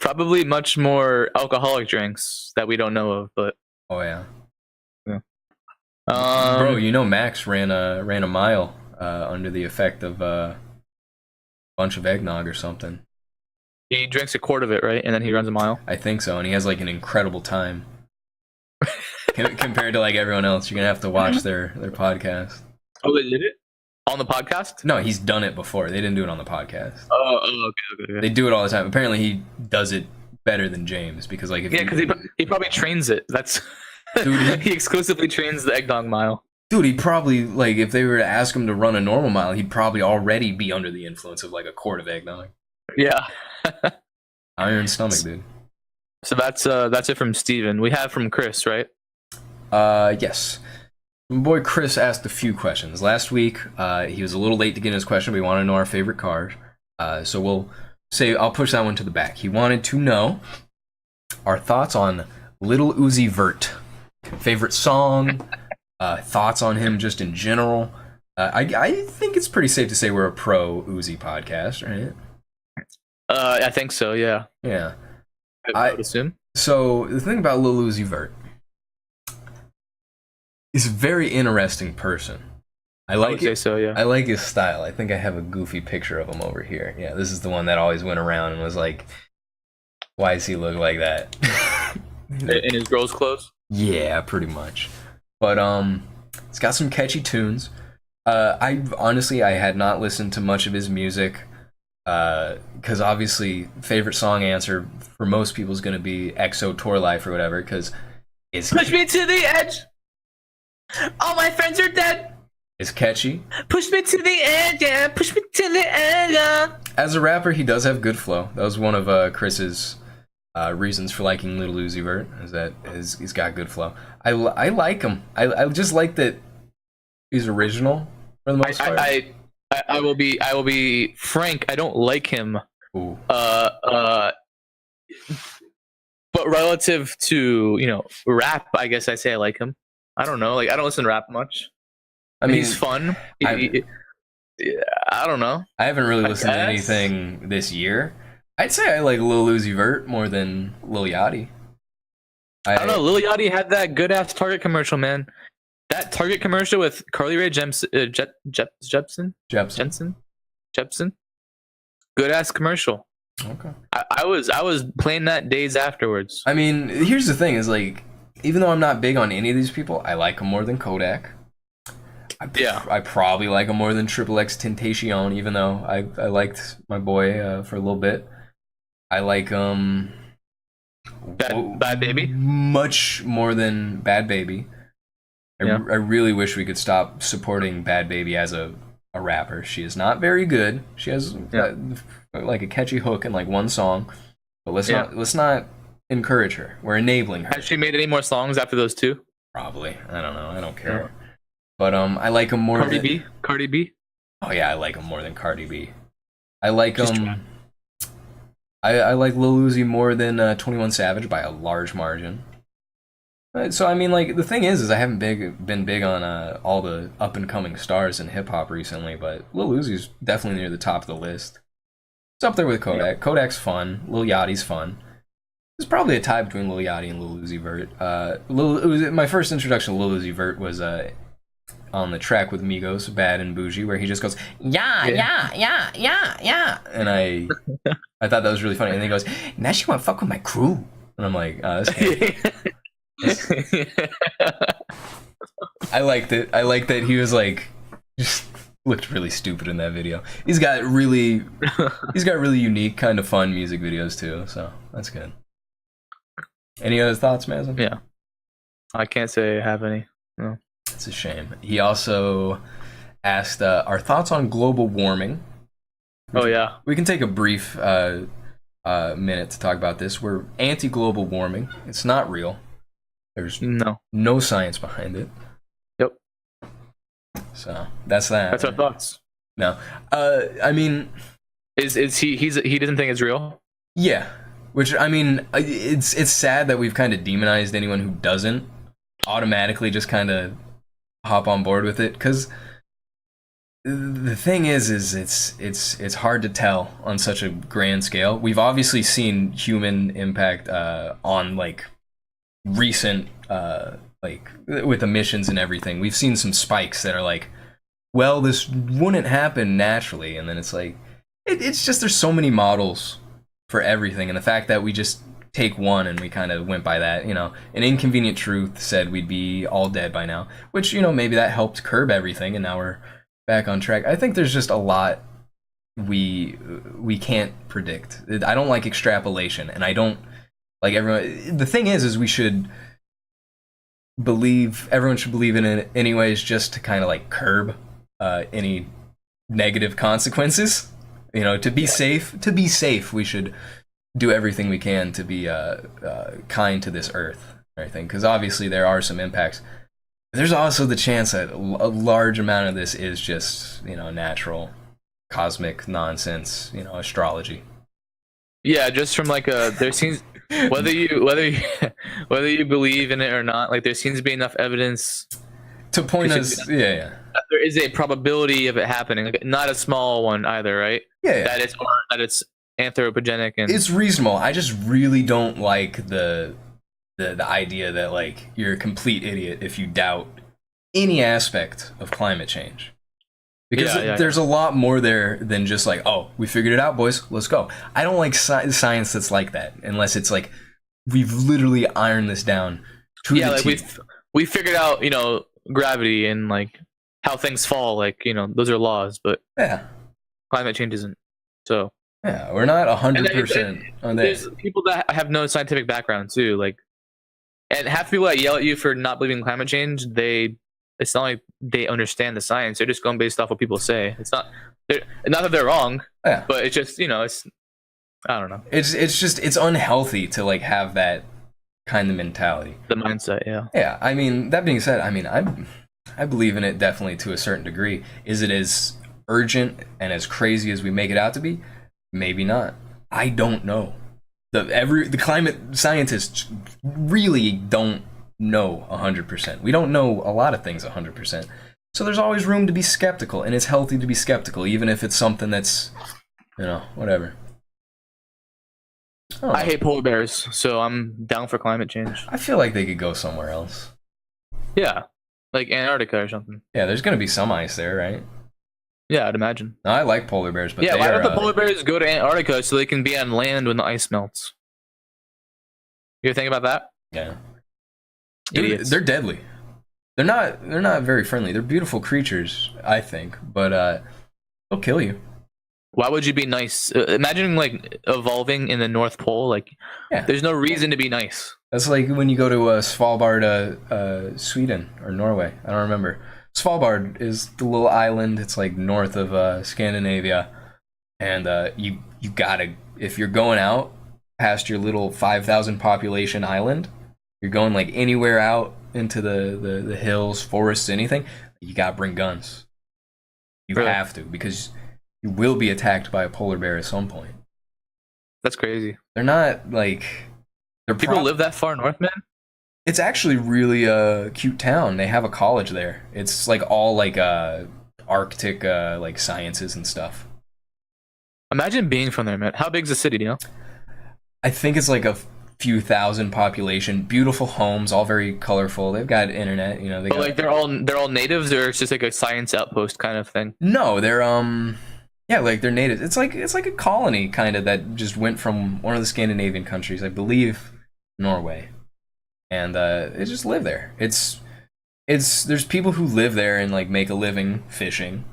Probably much more alcoholic drinks that we don't know of, but oh yeah. Bro, you know Max ran a mile under the effect of a bunch of eggnog or something. He drinks a quart of it, right? And then he runs a mile? I think so, and he has like an incredible time. Compared to like everyone else. You're going to have to watch their podcast. Oh, they did it? On the podcast? No, he's done it before. They didn't do it on the podcast. Oh, okay. They do it all the time. Apparently he does it better than James, because like if because he probably trains it. That's dude, he exclusively trains the eggnog mile. Dude, he probably, like, if they were to ask him to run a normal mile, he'd probably already be under the influence of like a quart of eggnog. Yeah. Iron stomach, dude. So that's it from Steven. We have from Chris, right? Yes. My boy Chris asked a few questions. Last week, he was a little late to get his question, but he wanted to know our favorite cars. So we'll say, I'll push that one to the back. He wanted to know our thoughts on Lil Uzi Vert. Favorite song, thoughts on him just in general. I think it's pretty safe to say we're a pro Uzi podcast, right? I think so, yeah. Yeah. I would assume. So the thing about Lil Uzi Vert, he's a very interesting person. I would say so, yeah. I like his style. I think I have a goofy picture of him over here. Yeah, this is the one that always went around and was like, why does he look like that? In his girl's clothes? Yeah, pretty much. But it's got some catchy tunes. I had not listened to much of his music. Because obviously, favorite song answer for most people is going to be EXO Tour Life or whatever, because it's push me to the edge. All my friends are dead. It's catchy. Push me to the edge, yeah. Push me to the edge, yeah. As a rapper, he does have good flow. That was one of Chris's reasons for liking Lil Uzi Vert, is that he's got good flow. I like him. I just like that he's original for the most part. I will be frank. I don't like him. Ooh. But relative to rap, I guess I say I like him. I don't know. Like I don't listen to rap much. I mean, he's fun. I don't know. I haven't really listened to anything this year. I'd say I like Lil Uzi Vert more than Lil Yachty. I don't know. Lil Yachty had that good ass Target commercial, man. That Target commercial with Carly Rae Jepsen. Good ass commercial. Okay. I was playing that days afterwards. I mean, here's the thing: is like, even though I'm not big on any of these people, I like them more than Kodak. I probably like him more than Triple X Tentacion, even though I liked my boy for a little bit. I like Bad Baby much more than Bad Baby. I really wish we could stop supporting Bad Baby as a rapper. She is not very good. She has like a catchy hook in like one song, but let's not encourage her. We're enabling her. Has she made any more songs after those two? Probably. I don't know. I don't care. Yeah. But I like him more than Cardi B. Oh yeah, I like him more than Cardi B. I like I like Lil Uzi more than 21 Savage by a large margin. So I mean, like, the thing is I haven't been big on all the up and coming stars in hip hop recently, but Lil Uzi's definitely near the top of the list. It's up there with Kodak. Yeah. Kodak's fun. Lil Yachty's fun. There's probably a tie between Lil Yachty and Lil Uzi Vert. My first introduction to Lil Uzi Vert was on the track with Migos, Bad and Bougie, where he just goes, yeah. And I thought that was really funny. And then he goes, now she want to fuck with my crew. And I'm like, oh, that's good. I liked it. I liked that he was like, just looked really stupid in that video. He's got really unique, kind of fun music videos too, so that's good. Any other thoughts, Mazin? Yeah. I can't say I have any. No. It's a shame. He also asked our thoughts on global warming. Oh yeah. We can take a brief minute to talk about this. We're anti-global warming. It's not real. There's no science behind it. Yep. So that's that. That's our thoughts. No. I mean, is he doesn't think it's real? Yeah. Which, I mean, it's sad that we've kind of demonized anyone who doesn't automatically just kind of hop on board with it, because the thing is it's hard to tell on such a grand scale. We've obviously seen human impact on like recent like with emissions and everything. We've seen some spikes that are like, well, this wouldn't happen naturally, and then it's like it's just there's so many models for everything, and the fact that we just take one and we kind of went by that, you know, an inconvenient truth said we'd be all dead by now, which, you know, maybe that helped curb everything and now we're back on track. I think there's just a lot we can't predict. I don't like extrapolation, and I don't like everyone. The thing is we should believe, everyone should believe in it anyways, just to kind of like curb any negative consequences, you know, to be safe, we should do everything we can to be kind to this earth, I think, because obviously there are some impacts. There's also the chance that a large amount of this is just, you know, natural, cosmic nonsense, you know, astrology. Yeah, just from like there seems whether you believe in it or not, like there seems to be enough evidence to point us, that there is a probability of it happening, like, not a small one either, right? Yeah. That it's anthropogenic, and it's reasonable. I just really don't like the idea that like you're a complete idiot if you doubt any aspect of climate change, because there's a lot more there than just like, oh, we figured it out, boys, let's go. I don't like science that's like that unless it's like we've literally ironed this down to the like T. we figured out, you know, gravity and like how things fall, like, you know, those are laws, but climate change isn't. So yeah, we're not 100% on that. There's people that have no scientific background too, like, and half the people that yell at you for not believing in climate change, it's not like they understand the science. They're just going based off what people say. It's not that they're wrong, but it's just, you know, it's, I don't know. It's unhealthy to like have that kind of mentality. The mindset, yeah. Yeah, I mean, that being said, I mean, I believe in it definitely to a certain degree. Is it as urgent and as crazy as we make it out to be? Maybe not. I don't know. The climate scientists really don't know 100%. We don't know a lot of things 100%. So there's always room to be skeptical, and it's healthy to be skeptical, even if it's something that's, whatever. I hate polar bears, so I'm down for climate change. I feel like they could go somewhere else. Yeah, like Antarctica or something. Yeah, there's gonna be some ice there, right? Yeah, I'd imagine. No, I like polar bears, but yeah, why don't the polar bears go to Antarctica so they can be on land when the ice melts? You ever think about that? Yeah. Idiots. They're deadly. They're not very friendly. They're beautiful creatures, I think, but they'll kill you. Why would you be nice? Imagine like evolving in the North Pole. Like, there's no reason to be nice. That's like when you go to Svalbard, Sweden or Norway. I don't remember. Svalbard is the little island. It's like north of Scandinavia, and you gotta, if you're going out past your little 5,000 population island, you're going like anywhere out into the hills, forests, anything, you gotta bring guns. You have to, because you will be attacked by a polar bear at some point. That's crazy. They're not like... People live that far north, man? It's actually really a cute town. They have a college there. It's like all like Arctic like sciences and stuff. Imagine being from there, man. How big's the city, do you know? I think it's like a few thousand population. Beautiful homes, all very colorful. They've got internet, They but like they're all natives, or it's just like a science outpost kind of thing? No, they're yeah, like they're natives. It's like a colony kind of that just went from one of the Scandinavian countries, I believe, Norway, and they just live there. It's there's people who live there and like make a living fishing,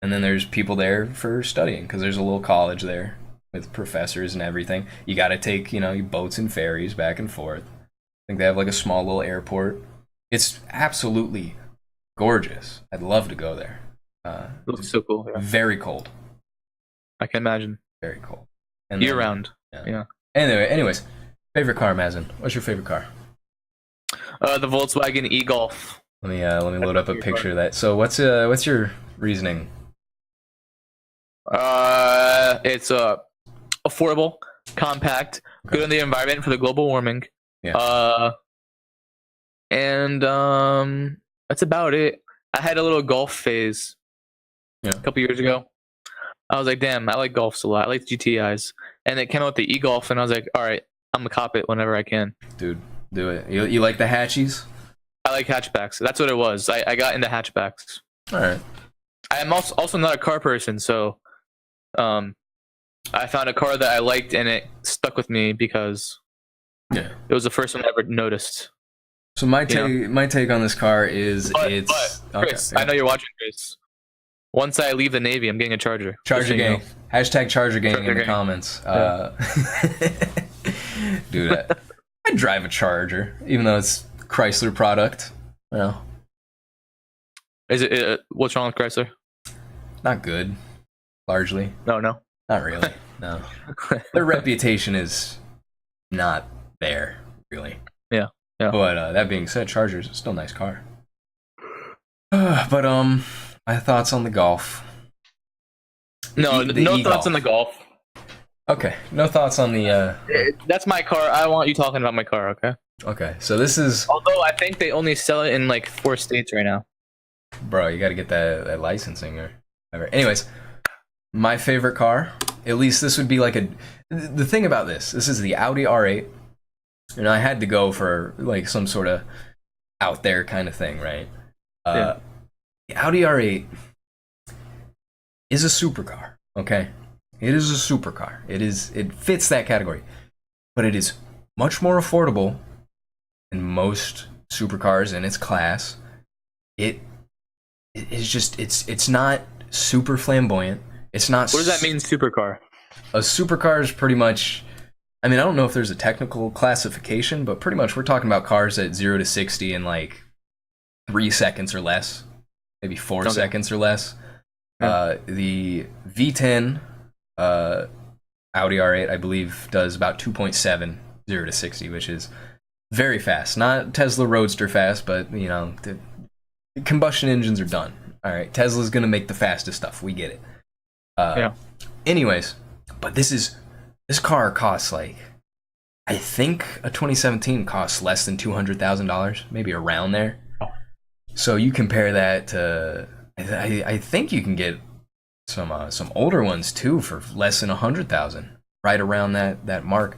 and then there's people there for studying because there's a little college there with professors and everything. You got to take boats and ferries back and forth. I think they have like a small little airport. It's absolutely gorgeous. I'd love to go there. It looks so cool. Yeah. Very cold. I can imagine. Very cold. And year round. Yeah. Anyways, favorite car, Mazen. What's your favorite car? The Volkswagen e-Golf. Let me load up a picture of that. So what's your reasoning? It's affordable, compact, good on the environment for the global warming. Yeah. And that's about it. I had a little golf phase a couple years ago. I was like, damn, I like golfs a lot. I like GTIs. And it came out with the e-Golf, and I was like, all right, I'm going to cop it whenever I can. Dude, do it. You like the hatchies? I like hatchbacks. That's what it was. I got into hatchbacks. All right. I'm also not a car person, so I found a car that I liked, and it stuck with me because it was the first one I ever noticed. So my take on this car is Chris, I know you're watching, Chris. Once I leave the Navy, I'm getting a Charger. Charger gang. Hashtag Charger gang in the comments. Dude, I drive a Charger, even though it's a Chrysler product. Is it? What's wrong with Chrysler? Not good, largely. No. Not really. No. Their reputation is not there, really. Yeah. But that being said, Charger's still a nice car. But my thoughts on the Golf. No thoughts on the Golf. Okay, no thoughts on the. That's my car. I want you talking about my car. Okay. Okay, so this is. Although I think they only sell it in like 4 states right now. Bro, you got to get that licensing or whatever. Anyways, my favorite car. At least this would be like the thing about this is the Audi R8, and I had to go for like some sort of out there kind of thing, right? The Audi R8 is a supercar, okay? It is a supercar. It fits that category, but it is much more affordable than most supercars in its class. It's not super flamboyant. It's not. What does that mean, supercar? A supercar is pretty much. I mean, I don't know if there's a technical classification, but pretty much we're talking about cars at 0 to 60 in like 3 seconds or less, maybe 4 seconds or less. The V10 Audi R8, I believe, does about 2.7 0 to 60, which is very fast. Not Tesla Roadster fast, but the combustion engines are done. All right, Tesla's gonna make the fastest stuff. We get it. Anyways, but this car costs like, I think a 2017 costs less than $200,000, maybe around there. So you compare that to, I think you can get some older ones too for less than 100,000, right around that mark.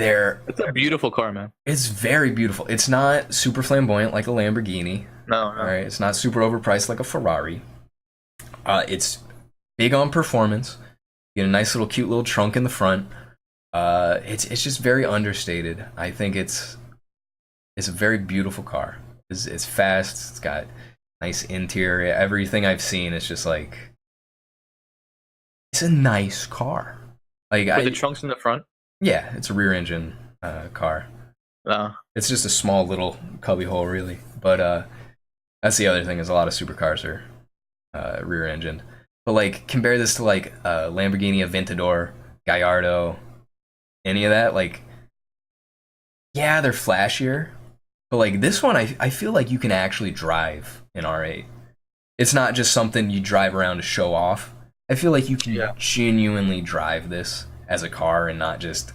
It's a beautiful car, man. It's very beautiful. It's not super flamboyant like a Lamborghini. No. All right, it's not super overpriced like a Ferrari. It's big on performance. You get a nice little cute little trunk in the front. It's just very understated. I think it's a very beautiful car. It's fast. It's got nice interior. Everything I've seen is just like, it's a nice car. Like With the trunks in the front. Yeah, it's a rear engine car. It's just a small little cubby hole, really. But that's the other thing, is a lot of supercars are rear engined. But like, compare this to like Lamborghini Aventador, Gallardo, any of that. Like, yeah, they're flashier, but like this one, I feel like you can actually drive an R8. It's not just something you drive around to show off. I feel like you can genuinely drive this as a car and not just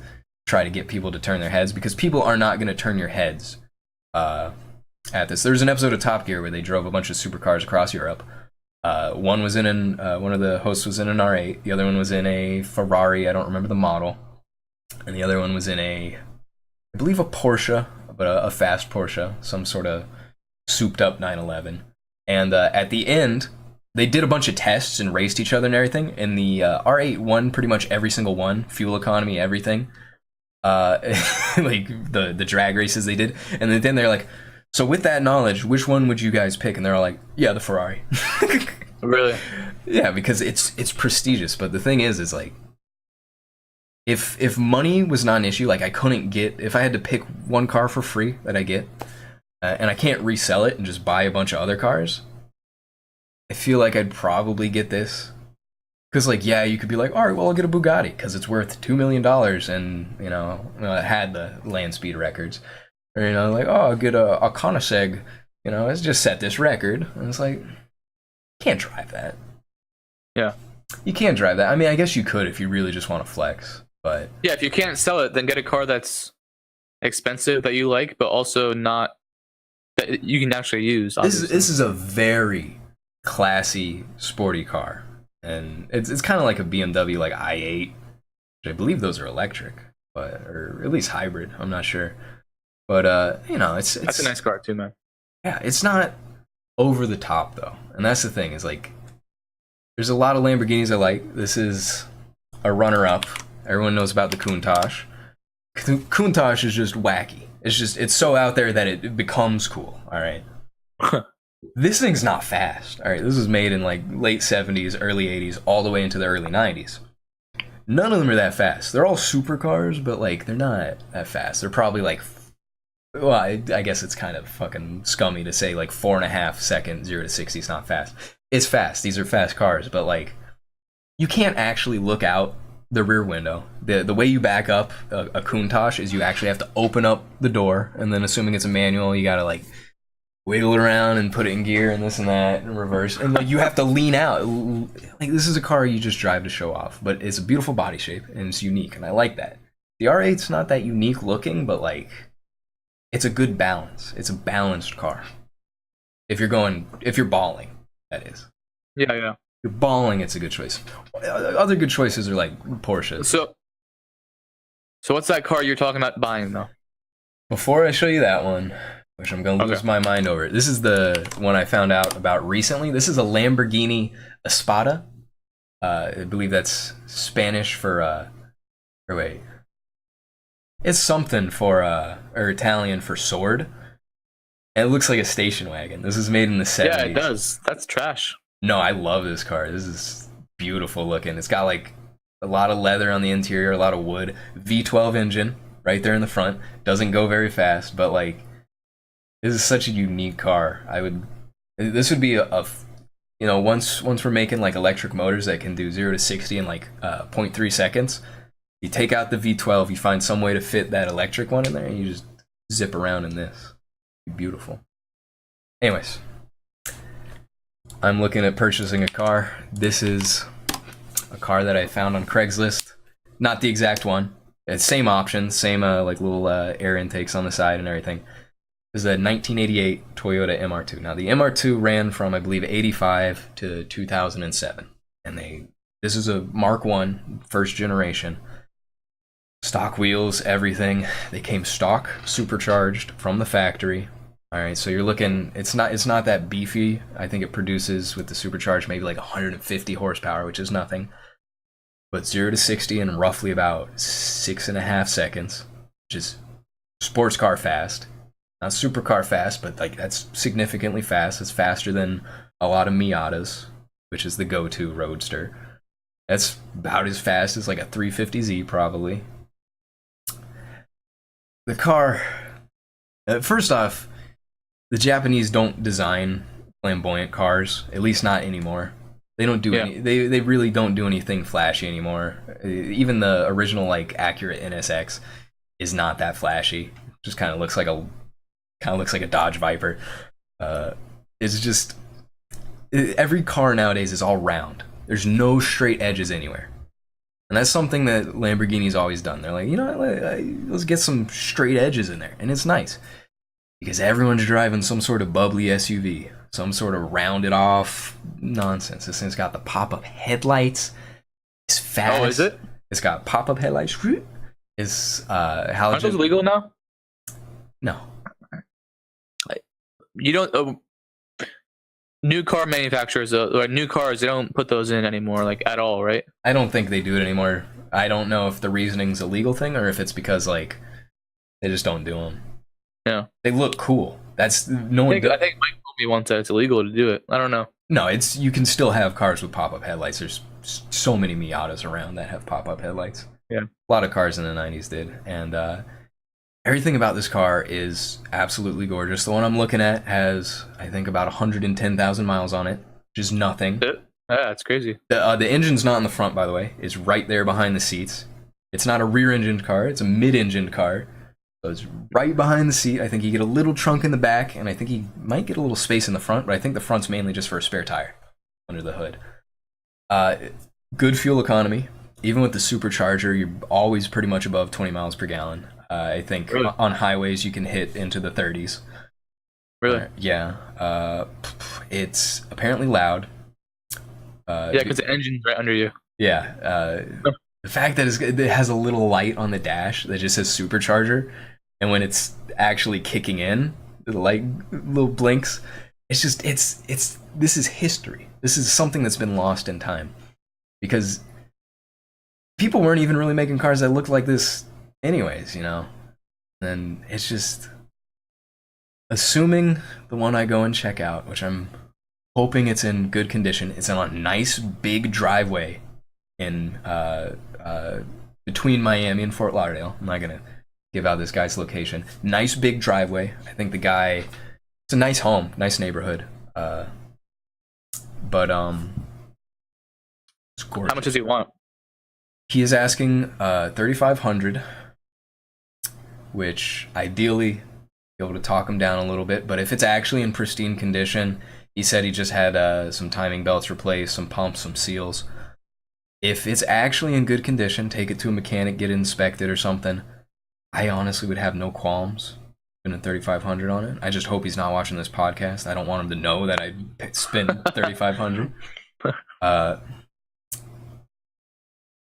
try to get people to turn their heads, because people are not going to turn your heads at this. There's an episode of Top Gear where they drove a bunch of supercars across Europe. One was in one of the hosts was in an R8. The other one was in a Ferrari. I don't remember the model. And the other one was in I believe a Porsche, but a fast Porsche, some sort of souped up 911. And at the end, they did a bunch of tests and raced each other and everything. And the R8 won pretty much every single one, fuel economy, everything. Like the drag races they did. And then they're like, so with that knowledge, which one would you guys pick? And they're all like, yeah, the Ferrari. Really? Yeah, because it's prestigious. But the thing is like, if money was not an issue, like I couldn't get, if I had to pick one car for free that I get, and I can't resell it and just buy a bunch of other cars, I feel like I'd probably get this. Because like, yeah, you could be like, all right, well, I'll get a Bugatti because it's worth $2 million and, it had the land speed records. Or, like, oh, I'll get a Koenigsegg, it's just set this record. And it's like, you can't drive that. Yeah. You can't drive that. I mean, I guess you could if you really just want to flex, but... Yeah, if you can't sell it, then get a car that's expensive that you like, but also not... that you can actually use, obviously. This is a very classy, sporty car. And it's kind of like a BMW like i8, which I believe those are electric, or at least hybrid. I'm not sure. But, it's... That's a nice car, too, man. Yeah, it's not over the top, though. And that's the thing, is like... There's a lot of Lamborghinis I like. This is a runner-up. Everyone knows about the Countach. Countach is just wacky. It's so out there that it becomes cool, alright? This thing's not fast, alright? This was made in like late 70s, early 80s, all the way into the early 90s. None of them are that fast. They're all supercars, but like, they're not that fast. They're probably like... Well, I guess it's kind of fucking scummy to say like 4.5 seconds, 0 to 60 is not fast. It's fast. These are fast cars, but like, you can't actually look out the rear window. The way you back up a Countach is you actually have to open up the door, and then assuming it's a manual, you gotta like wiggle it around and put it in gear and this and that and reverse, and like you have to lean out. Like, this is a car you just drive to show off, but it's a beautiful body shape and it's unique, and I like that. The R8's not that unique looking, but like, it's a good balance. It's a balanced car. If you're balling, that is. Yeah. If you're balling, it's a good choice. Other good choices are like Porsches. So what's that car you're talking about buying, though? Before I show you that one, which I'm going to lose my mind over, this is the one I found out about recently. This is a Lamborghini Espada. I believe that's Spanish for, it's something for, or Italian for sword. And it looks like a station wagon. This is made in the 70s. Yeah, it does. That's trash. No, I love this car. This is beautiful looking. It's got like a lot of leather on the interior, a lot of wood. V12 engine right there in the front. Doesn't go very fast, but like, this is such a unique car. This would be once we're making like electric motors that can do 0 to 60 in like 0.3 seconds, you take out the V12, you find some way to fit that electric one in there, and you just zip around in this. Beautiful. Anyways, I'm looking at purchasing a car. This is a car that I found on Craigslist. Not the exact one. It's same options, same like little air intakes on the side and everything. This is a 1988 Toyota MR2. Now the MR2 ran from I believe 85 to 2007, and this is a Mark I, first generation. Stock wheels, everything. They came stock, supercharged from the factory. All right, so you're looking. It's not that beefy. I think it produces with the supercharged maybe like 150 horsepower, which is nothing. But 0 to 60 in roughly about 6.5 seconds, which is sports car fast. Not supercar fast, but like that's significantly fast. It's faster than a lot of Miatas, which is the go-to roadster. That's about as fast as like a 350Z probably. The car, first off, the Japanese don't design flamboyant cars, at least not anymore. They don't do they really don't do anything flashy anymore. Even the original like accurate NSX is not that flashy. Just kind of looks like a Dodge Viper. It's just every car nowadays is all round. There's no straight edges anywhere. And that's something that Lamborghini's always done. They're like, let's get some straight edges in there. And it's nice. Because everyone's driving some sort of bubbly SUV. Some sort of rounded off nonsense. This thing's got the pop-up headlights. It's fast. Oh, is it? It's got pop-up headlights. It's halogen. Aren't those legal now? No. You don't... new car manufacturers, or new cars, they don't put those in anymore, like, at all, right? I don't think they do it anymore. I don't know if the reasoning's a legal thing or if it's because, like, they just don't do them. Yeah. They look cool. That's... no one... I think Mike told me once that it's illegal to do it. I don't know. No, it's... you can still have cars with pop-up headlights. There's so many Miatas around that have pop-up headlights. Yeah. A lot of cars in the 90s did. And, everything about this car is absolutely gorgeous. The one I'm looking at has, I think, about 110,000 miles on it, which is nothing. Yeah, that's crazy. The engine's not in the front, by the way. It's right there behind the seats. It's not a rear-engined car. It's a mid-engined car. So it's right behind the seat. I think you get a little trunk in the back, and I think you might get a little space in the front, but I think the front's mainly just for a spare tire under the hood. Good fuel economy. Even with the supercharger, you're always pretty much above 20 miles per gallon. I think really? On highways you can hit into the 30s. Really? Yeah. It's apparently loud. Yeah, because the engine's right under you. Yeah. The fact that it has a little light on the dash that just says supercharger, and when it's actually kicking in, the light little blinks. It's just this is history. This is something that's been lost in time, because people weren't even really making cars that looked like this anyways, And it's just, assuming the one I go and check out, which I'm hoping it's in good condition, it's on a nice big driveway in between Miami and Fort Lauderdale. I'm not gonna give out this guy's location. Nice big driveway. I think the guy, it's a nice home, nice neighborhood. But it's gorgeous. How much does he want? He is asking $3,500, which ideally be able to talk him down a little bit. But if it's actually in pristine condition, he said he just had some timing belts replaced, some pumps, some seals. If it's actually in good condition, take it to a mechanic, get it inspected or something. I honestly would have no qualms spending $3,500 on it. I just hope he's not watching this podcast. I don't want him to know that I spent $3,500.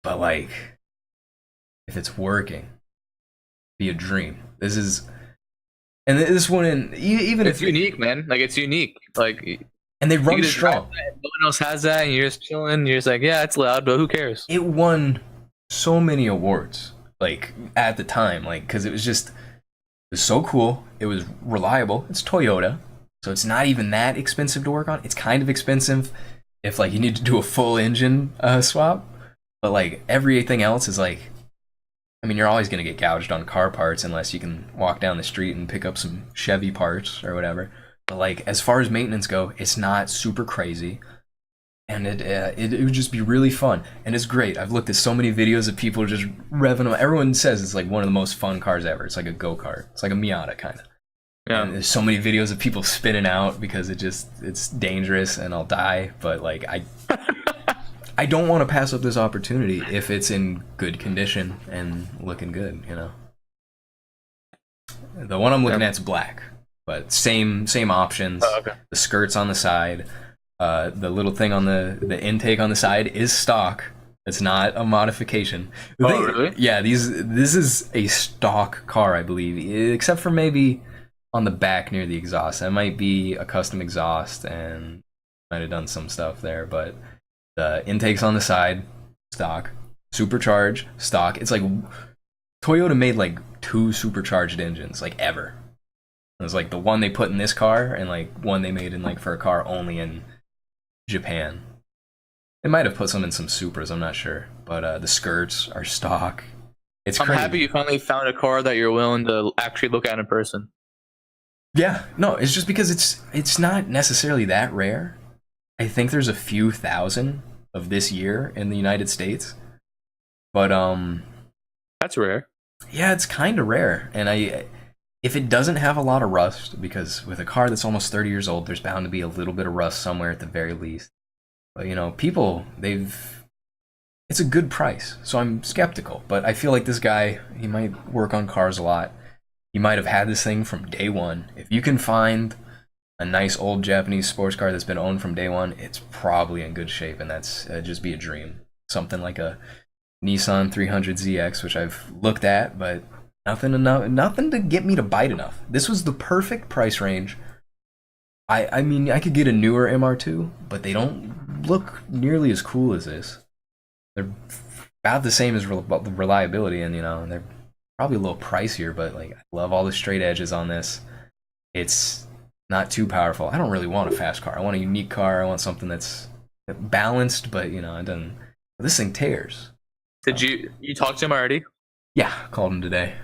But like, if it's working, be a dream. This is, and this one, even it's unique, man. Like, it's unique. Like, and they run strong. No one else has that, and you're just chilling. You're just like, yeah, it's loud, but who cares? It won so many awards, like at the time, like because it was so cool. It was reliable. It's Toyota, so it's not even that expensive to work on. It's kind of expensive if like you need to do a full engine swap. But like everything else is like, I mean, you're always gonna get gouged on car parts unless you can walk down the street and pick up some Chevy parts or whatever. But like as far as maintenance go, it's not super crazy, and it would just be really fun. And it's great. I've looked at so many videos of people just revving them. Everyone says it's like one of the most fun cars ever. It's like a go-kart. It's like a Miata kind of. Yeah. And there's so many videos of people spinning out because it's dangerous and I'll die. But like I don't want to pass up this opportunity if it's in good condition and looking good, The one I'm looking at's black. but same options. Oh, okay. The skirts on the side, the little thing on the intake on the side is stock. It's not a modification. Really? Yeah, this is a stock car, I believe, except for maybe on the back near the exhaust. That might be a custom exhaust and might have done some stuff there, but the intakes on the side, stock. Supercharged, stock. It's like Toyota made like 2 supercharged engines, like ever. It was like the one they put in this car and like one they made in like for a car only in Japan. They might have put some in some Supras, I'm not sure. But the skirts are stock. It's I'm crazy. happy you finally found a car that you're willing to actually look at in person. Yeah, no, it's just because it's not necessarily that rare. I think there's a few thousand of this year in the United States. But That's rare. yeah, it's kind of rare. And if it doesn't have a lot of rust, because with a car that's almost 30 years old, there's bound to be a little bit of rust somewhere at the very least. But you know, people, it's a good price, so I'm skeptical. But I feel like this guy, he might work on cars a lot. He might have had this thing from day one. If you can find a nice old Japanese sports car that's been owned from day one, it's probably in good shape, and that's just be a dream. Something like a Nissan 300ZX, which I've looked at, but nothing to get me to bite enough. This was the perfect price range. I mean, I could get a newer MR2, but they don't look nearly as cool as this. They're about the same as reliability, and you know, they're probably a little pricier, but like I love all the straight edges on this. It's not too powerful. I don't really want a fast car. I want a unique car. I want something that's balanced, but you know, it doesn't. This thing tears. Did you talk to him already? Yeah, called him today.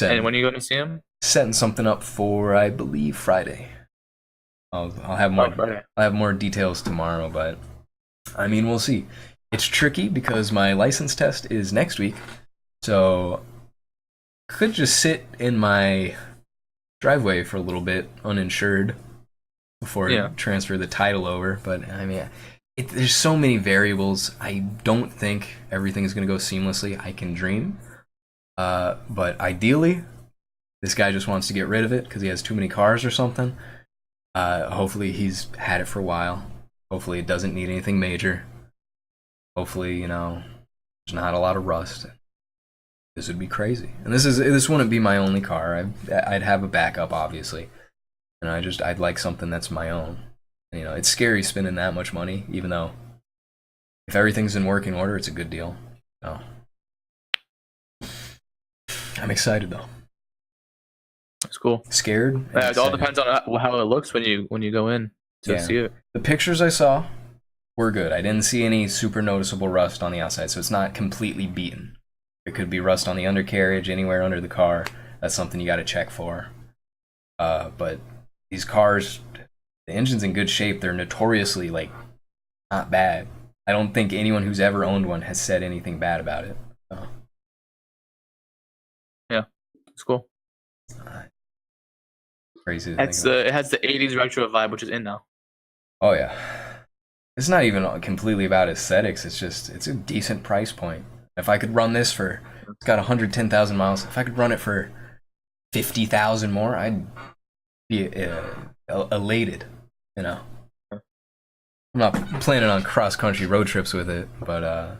And when are you going to see him? Setting something up for, I believe, Friday. I'll have more. Friday. I'll have more details tomorrow, but I mean, we'll see. It's tricky because my license test is next week, so could just sit in my driveway for a little bit uninsured before I transfer the title over. But I mean, there's so many variables. I don't think everything is going to go seamlessly. I can dream, but ideally, this guy just wants to get rid of it because he has too many cars or something. Hopefully he's had it for a while. Hopefully it doesn't need anything major. Hopefully, you know, there's not a lot of rust. This would be crazy. And this wouldn't be my only car. I'd have a backup, obviously. And I'd like something that's my own. And, you know, it's scary spending that much money, even though if everything's in working order, it's a good deal. So I'm excited though. It's cool. Scared? It all depends on how it looks when you go in to see it. The pictures I saw were good. I didn't see any super noticeable rust on the outside, so it's not completely beaten. It could be rust on the undercarriage, anywhere under the car. That's something you got to check for. But these cars, the engine's in good shape. They're notoriously like not bad. I don't think anyone who's ever owned one has said anything bad about it. So. Yeah, it's cool. Crazy. It has the 80s retro vibe, which is in now. Oh yeah. It's not even completely about aesthetics. It's a decent price point. If I could run this for, it's got 110,000 miles. If I could run it for 50,000 more, I'd be elated. You know. I'm not planning on cross country road trips with it, but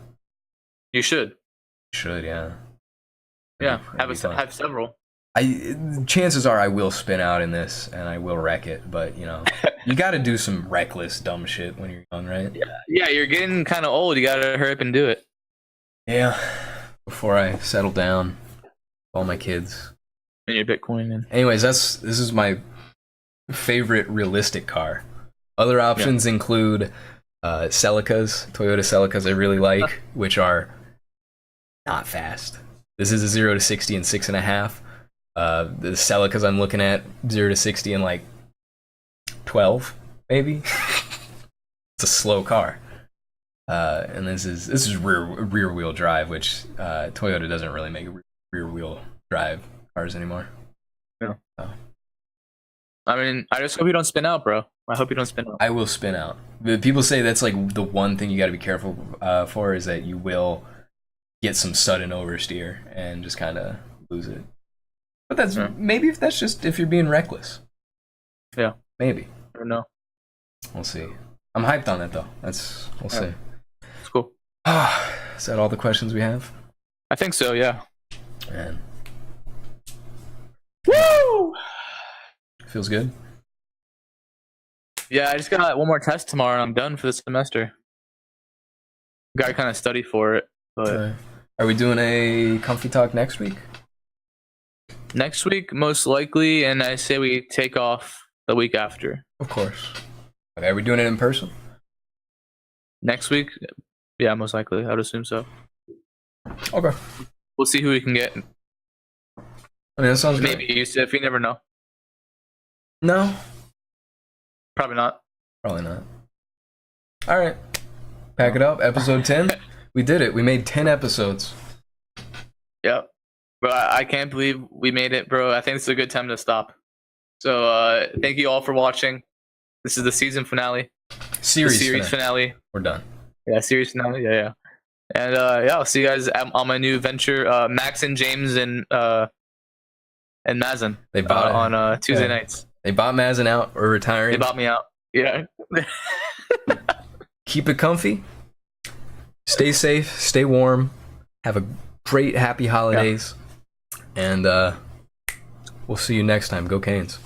you should. Should, yeah. Yeah, have several. Chances are I will spin out in this and I will wreck it, but you know, you got to do some reckless dumb shit when you're young, right? Yeah, you're getting kind of old. You got to hurry up and do it. Yeah, before I settle down, all my kids. And your Bitcoin. And anyways, this is my favorite realistic car. Other options include Celicas, Toyota Celicas I really like, which are not fast. This is a 0 to 60 in 6.5. The Celicas I'm looking at 0 to 60 in like 12, maybe. It's a slow car. And this is rear wheel drive, which Toyota doesn't really make rear wheel drive cars anymore. Yeah. So. I mean, I just hope you don't spin out, bro. I hope you don't spin out. I will spin out. People say that's like the one thing you got to be careful for is that you will get some sudden oversteer and just kind of lose it. But that's maybe if you're being reckless. Yeah. Maybe. I don't know. We'll see. I'm hyped on it though. We'll see. It's cool. Is that all the questions we have? I think so. Yeah. Man. Woo! Feels good. Yeah, I just got one more test tomorrow and I'm done for the semester. Got to kind of study for it. But are we doing a comfy talk next week? Next week, most likely, and I say we take off the week after. Of course. Okay, are we doing it in person? Next week? Yeah, most likely. I would assume so. Okay. We'll see who we can get. I mean, that sounds Maybe great. Yusuf, you never know. No. Probably not. Probably not. All right. Pack it up. Episode 10. We did it. We made 10 episodes. Yep. Bro, I can't believe we made it, bro. I think it's a good time to stop. So, thank you all for watching. This is the season finale. Series finale. We're done. Yeah, series finale. Yeah. And, yeah, I'll see you guys on my new venture, Max and James and Mazen. They bought on Tuesday nights. They bought Mazen out. We're retiring. They bought me out. Yeah. Keep it comfy. Stay safe. Stay warm. Have a great, happy holidays. Yeah. And we'll see you next time. Go Canes.